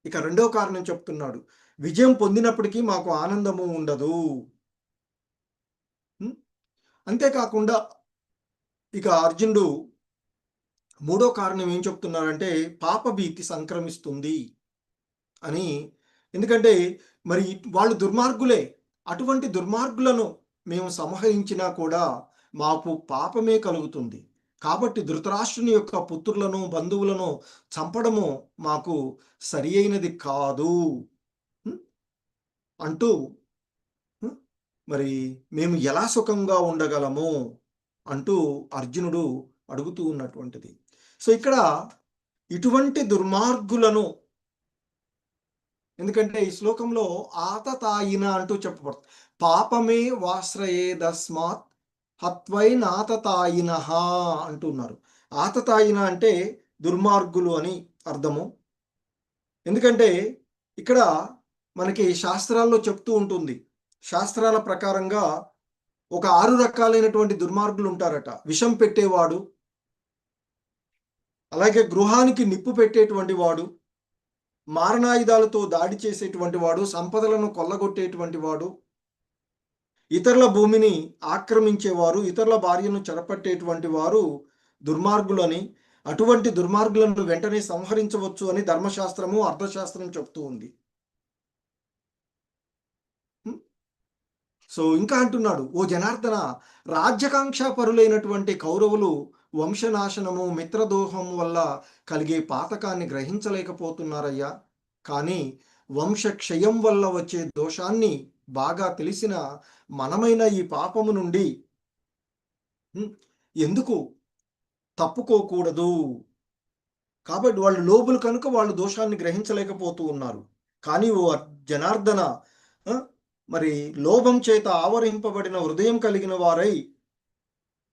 ఇక రెండో కారణం చెప్తున్నాడు. విజయం పొందినప్పటికీ మాకు ఆనందము ఉండదు. హ్మ్. అంతేకాకుండా ఇక అర్జునుడు మూడో కారణం ఏం చెప్తున్నారంటే పాపభీతి సంక్రమిస్తుంది అని. ఎందుకంటే మరి వాళ్ళు దుర్మార్గులే. అటువంటి దుర్మార్గులను మేము సంహరించినా కూడా మాకు పాపమే కలుగుతుంది. కాబట్టి ధృతరాష్ట్రుని యొక్క పుత్రులను, బంధువులను చంపడము మాకు సరి అయినది కాదు. హ్మ్. అంటూ హ్మ్. మరి మేము ఎలా సుఖంగా ఉండగలము? అంటూ అర్జునుడు అడుగుతూ ఉన్నటువంటిది. సో, ఇక్కడ ఇటువంటి దుర్మార్గులను ఎందుకంటే ఈ శ్లోకంలో ఆతతాయిన అంటూ చెప్పబడుతుంది. పాపమే వాశ్రయేదస్మాత్ హత్వైనాతతాయినః అంటున్నారు. ఆతతాయిన అంటే దుర్మార్గులు అని అర్థము. ఎందుకంటే ఇక్కడ మనకి శాస్త్రాల్లో చెప్తూ ఉంటుంది. శాస్త్రాల ప్రకారంగా ఒక 6 రకాలైనటువంటి దుర్మార్గులు ఉంటారట. విషం పెట్టేవాడు, అలాగే గృహానికి నిప్పు పెట్టేటువంటి వాడు, మారణాయుధాలతో దాడి చేసేటువంటి వాడు, సంపదలను కొల్లగొట్టేటువంటి వాడు, ఇతరుల భూమిని ఆక్రమించేవారు, ఇతరుల భార్యను చెరపట్టేటువంటి వారు దుర్మార్గులని, అటువంటి దుర్మార్గులను వెంటనే సంహరించవచ్చు అని ధర్మశాస్త్రము, అర్థశాస్త్రం చెప్తూ ఉంది. హ్మ్. సో, ఇంకా అంటున్నాడు, ఓ జనార్దన, రాజ్యకాంక్ష పరులైనటువంటి కౌరవులు వంశనాశనము, మిత్రదోహం వల్ల కలిగే పాతకాన్ని గ్రహించలేకపోతున్నారయ్యా. కానీ వంశక్షయం వల్ల వచ్చే దోషాన్ని బాగా తెలిసిన మనమైన ఈ పాపము నుండి హ్మ్, ఎందుకు తప్పుకోకూడదు? కాబట్టి వాళ్ళు లోబులు కనుక వాళ్ళు దోషాన్ని గ్రహించలేకపోతూ ఉన్నారు. కానీ ఓ జనార్దన, ఆ! మరి లోభం చేత ఆవరింపబడిన హృదయం కలిగిన వారై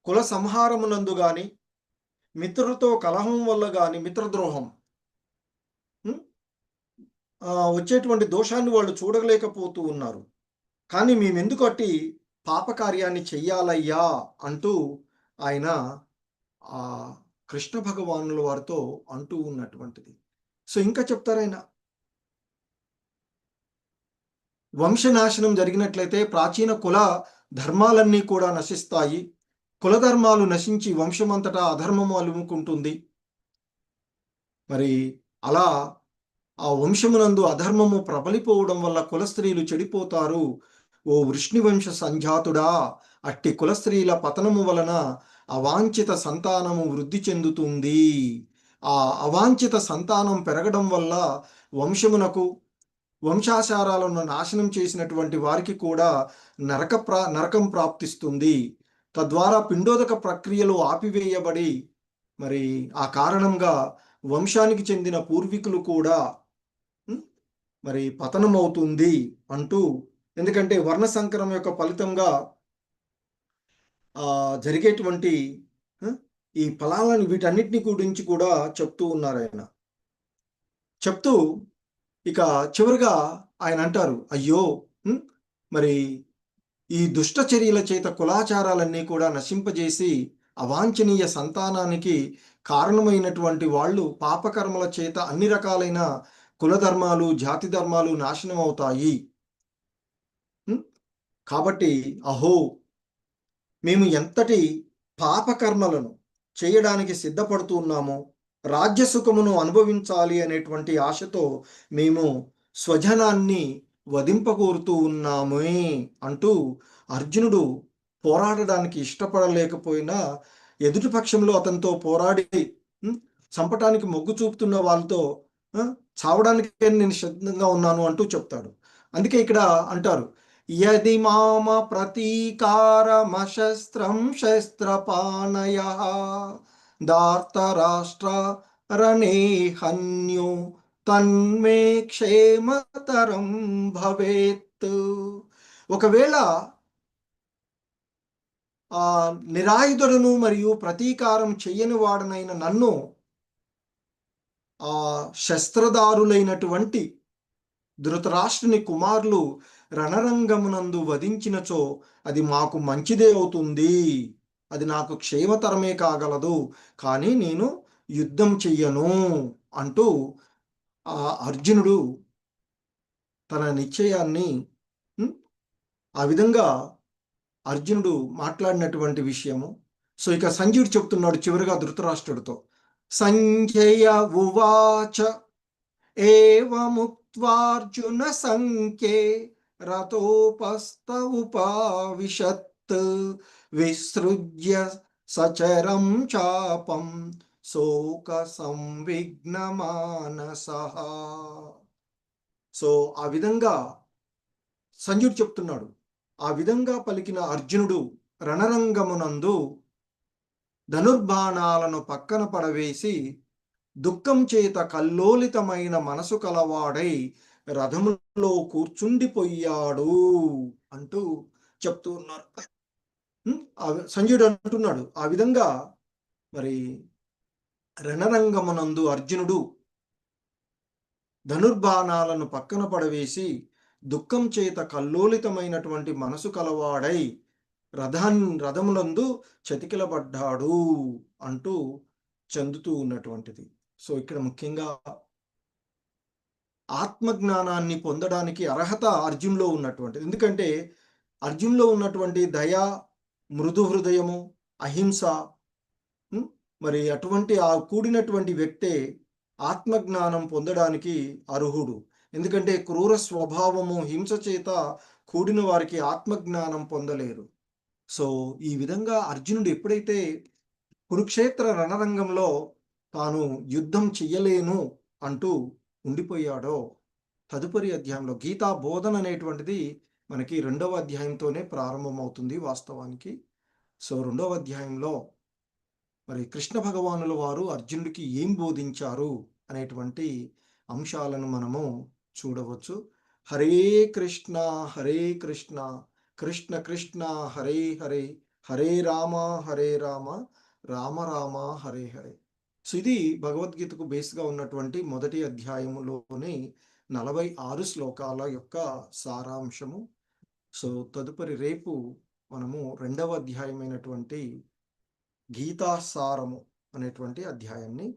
కుల సంహారమునందు గాని, మిత్రులతో కలహం వల్ల గాని, మిత్రద్రోహం హ్మ్, వచ్చేటువంటి దోషాన్ని వాళ్ళు చూడలేకపోతూ ఉన్నారు. కానీ మేమెందుకు అట్టి పాపకార్యాన్ని చెయ్యాలయ్యా అంటూ ఆయన ఆహ్, కృష్ణ భగవానుల వారితో అంటూ ఉన్నటువంటిది. సో, ఇంకా చెప్తారాయన, వంశనాశనం జరిగినట్లయితే ప్రాచీన కుల ధర్మాలన్నీ కూడా నశిస్తాయి. కుల ధర్మాలు నశించి వంశమంతటా అధర్మము అలుముకుంటుంది. మరి అలా ఆ వంశమునందు అధర్మము ప్రబలిపోవడం వల్ల కులస్త్రీలు చెడిపోతారు. ఓ వృష్ణివంశ సంజాతుడా! అట్టి కులస్త్రీల పతనము వలన అవాంఛిత సంతానము వృద్ధి చెందుతుంది. ఆ అవాంఛిత సంతానం పెరగడం వల్ల వంశమునకు, వంశాచారాలను నాశనం చేసినటువంటి వారికి కూడా నరకం ప్రాప్తిస్తుంది. తద్వారా పిండోదక ప్రక్రియలు ఆపివేయబడి మరి ఆ కారణంగా వంశానికి చెందిన పూర్వీకులు కూడా హ్మ్, మరి పతనమవుతుంది అంటూ, ఎందుకంటే వర్ణ సంకరం యొక్క ఫలితంగా జరిగేటువంటి ఆ, ఈ ఫలాలను వీటన్నిటిని గురించి కూడా చెప్తూ ఉన్నారాయన. చెప్తూ ఇక చివరగా ఆయన అంటారు, అయ్యో! హ్మ్. మరి ఈ దుష్ట చర్యల చేత కులాచారాలన్నీ కూడా నశింపజేసి, అవాంఛనీయ సంతానానికి కారణమైనటువంటి వాళ్ళు పాపకర్మల చేత అన్ని రకాలైన కులధర్మాలు, జాతి ధర్మాలు నాశనమవుతాయి. హ్మ్. కాబట్టి అహో! మేము ఎంతటి పాపకర్మలను చేయడానికి సిద్ధపడుతూ ఉన్నామో, రాజ్య సుఖమును అనుభవించాలి అనేటువంటి ఆశతో మేము స్వజనాన్ని వధింపగోరుతూ ఉన్నామే అంటూ అర్జునుడు పోరాడడానికి ఇష్టపడలేకపోయినా, ఎదుటి పక్షంలో అతనితో పోరాడి హ్మ్, చంపటానికి మొగ్గు చూపుతున్న వాళ్ళతో ఆ! చావడానికే నేను సిద్ధంగా ఉన్నాను అంటూ చెప్తాడు. అందుకే ఇక్కడ అంటారు, యది మామ ప్రతీకారమశస్త్రం శస్త్రపాణయః ధార్తరాష్ట్ర రణే హన్యో తన్మే క్షేమతరం భవేత్. ఒకవేళ నిరాయుధుడును మరియు ప్రతీకారం చెయ్యని వాడనైన నన్ను శస్త్రదారులైనటువంటి ధృతరాష్ట్రుని కుమారులు రణరంగమునందు వధించినచో అది మాకు మంచిదే అవుతుంది. అది నాకు క్షేమతరమే కాగలదు. కానీ నేను యుద్ధం చెయ్యను అంటూ అర్జునుడు తన నిశ్చయాన్ని హ్మ్, ఆ విధంగా అర్జునుడు మాట్లాడినటువంటి విషయము. సో, ఇక సంజయుడు చెప్తున్నాడు చివరిగా ధృతరాష్ట్రుడితో. సంజయ ఉవాచ ఏవముక్త్వార్జున సంఖ్యే రథోపస్థ ఉపావిశత్ విసృజ్య సచరం చాపం శోక సంవిఘ్నమానసః. సో ఆ విధంగా సంజయుడు చెప్తున్నాడు. ఆ విధంగా పలికిన అర్జునుడు రణరంగమునందు ధనుర్బాణాలను పక్కన పడవేసి దుఃఖం చేత కల్లోలితమైన మనసు కలవాడై రథములో కూర్చుండిపోయాడు అంటూ చెప్తూ ఉన్నారు. సంజయుడు అంటున్నాడు, ఆ విధంగా మరి రణరంగమునందు అర్జునుడు ధనుర్బాణాలను పక్కన పడవేసి దుఃఖం చేత కల్లోలితమైనటువంటి మనసు కలవాడై రథములందు చతికిలబడ్డాడు అంటూ చెందుతూ ఉన్నటువంటిది. సో ఇక్కడ ముఖ్యంగా ఆత్మజ్ఞానాన్ని పొందడానికి అర్హత అర్జున్‌లో ఉన్నటువంటిది. ఎందుకంటే అర్జున్‌లో ఉన్నటువంటి దయ, మృదు హృదయము, అహింస హ్మ్. మరి అటువంటి కూడినటువంటి వ్యక్తే ఆత్మజ్ఞానం పొందడానికి అర్హుడు. ఎందుకంటే క్రూర స్వభావము, హింస చేత కూడిన వారికి ఆత్మజ్ఞానం పొందలేరు. సో, ఈ విధంగా అర్జునుడు ఎప్పుడైతే కురుక్షేత్ర రణరంగంలో తాను యుద్ధం చెయ్యలేను అంటూ ఉండిపోయాడో, తదుపరి అధ్యాయంలో గీతా బోధన అనేటువంటిది మనకి 2వ అధ్యాయంతోనే ప్రారంభమవుతుంది వాస్తవానికి. సో, 2వ అధ్యాయంలో మరి కృష్ణ భగవానుల వారు అర్జునుడికి ఏం బోధించారు అనేటువంటి అంశాలను మనము చూడవచ్చు. హరే కృష్ణ హరే కృష్ణ కృష్ణ కృష్ణ హరే హరే హరే రామ హరే రామ రామ రామ హరే హరే. సో ఇది భగవద్గీతకు బేస్గా ఉన్నటువంటి మొదటి అధ్యాయములోని 46 శ్లోకాల యొక్క సారాంశము. సో తదుపరి రేపు మనము 2వ అధ్యాయమైనటువంటి గీతాసారము అనేటువంటి అధ్యాయాన్ని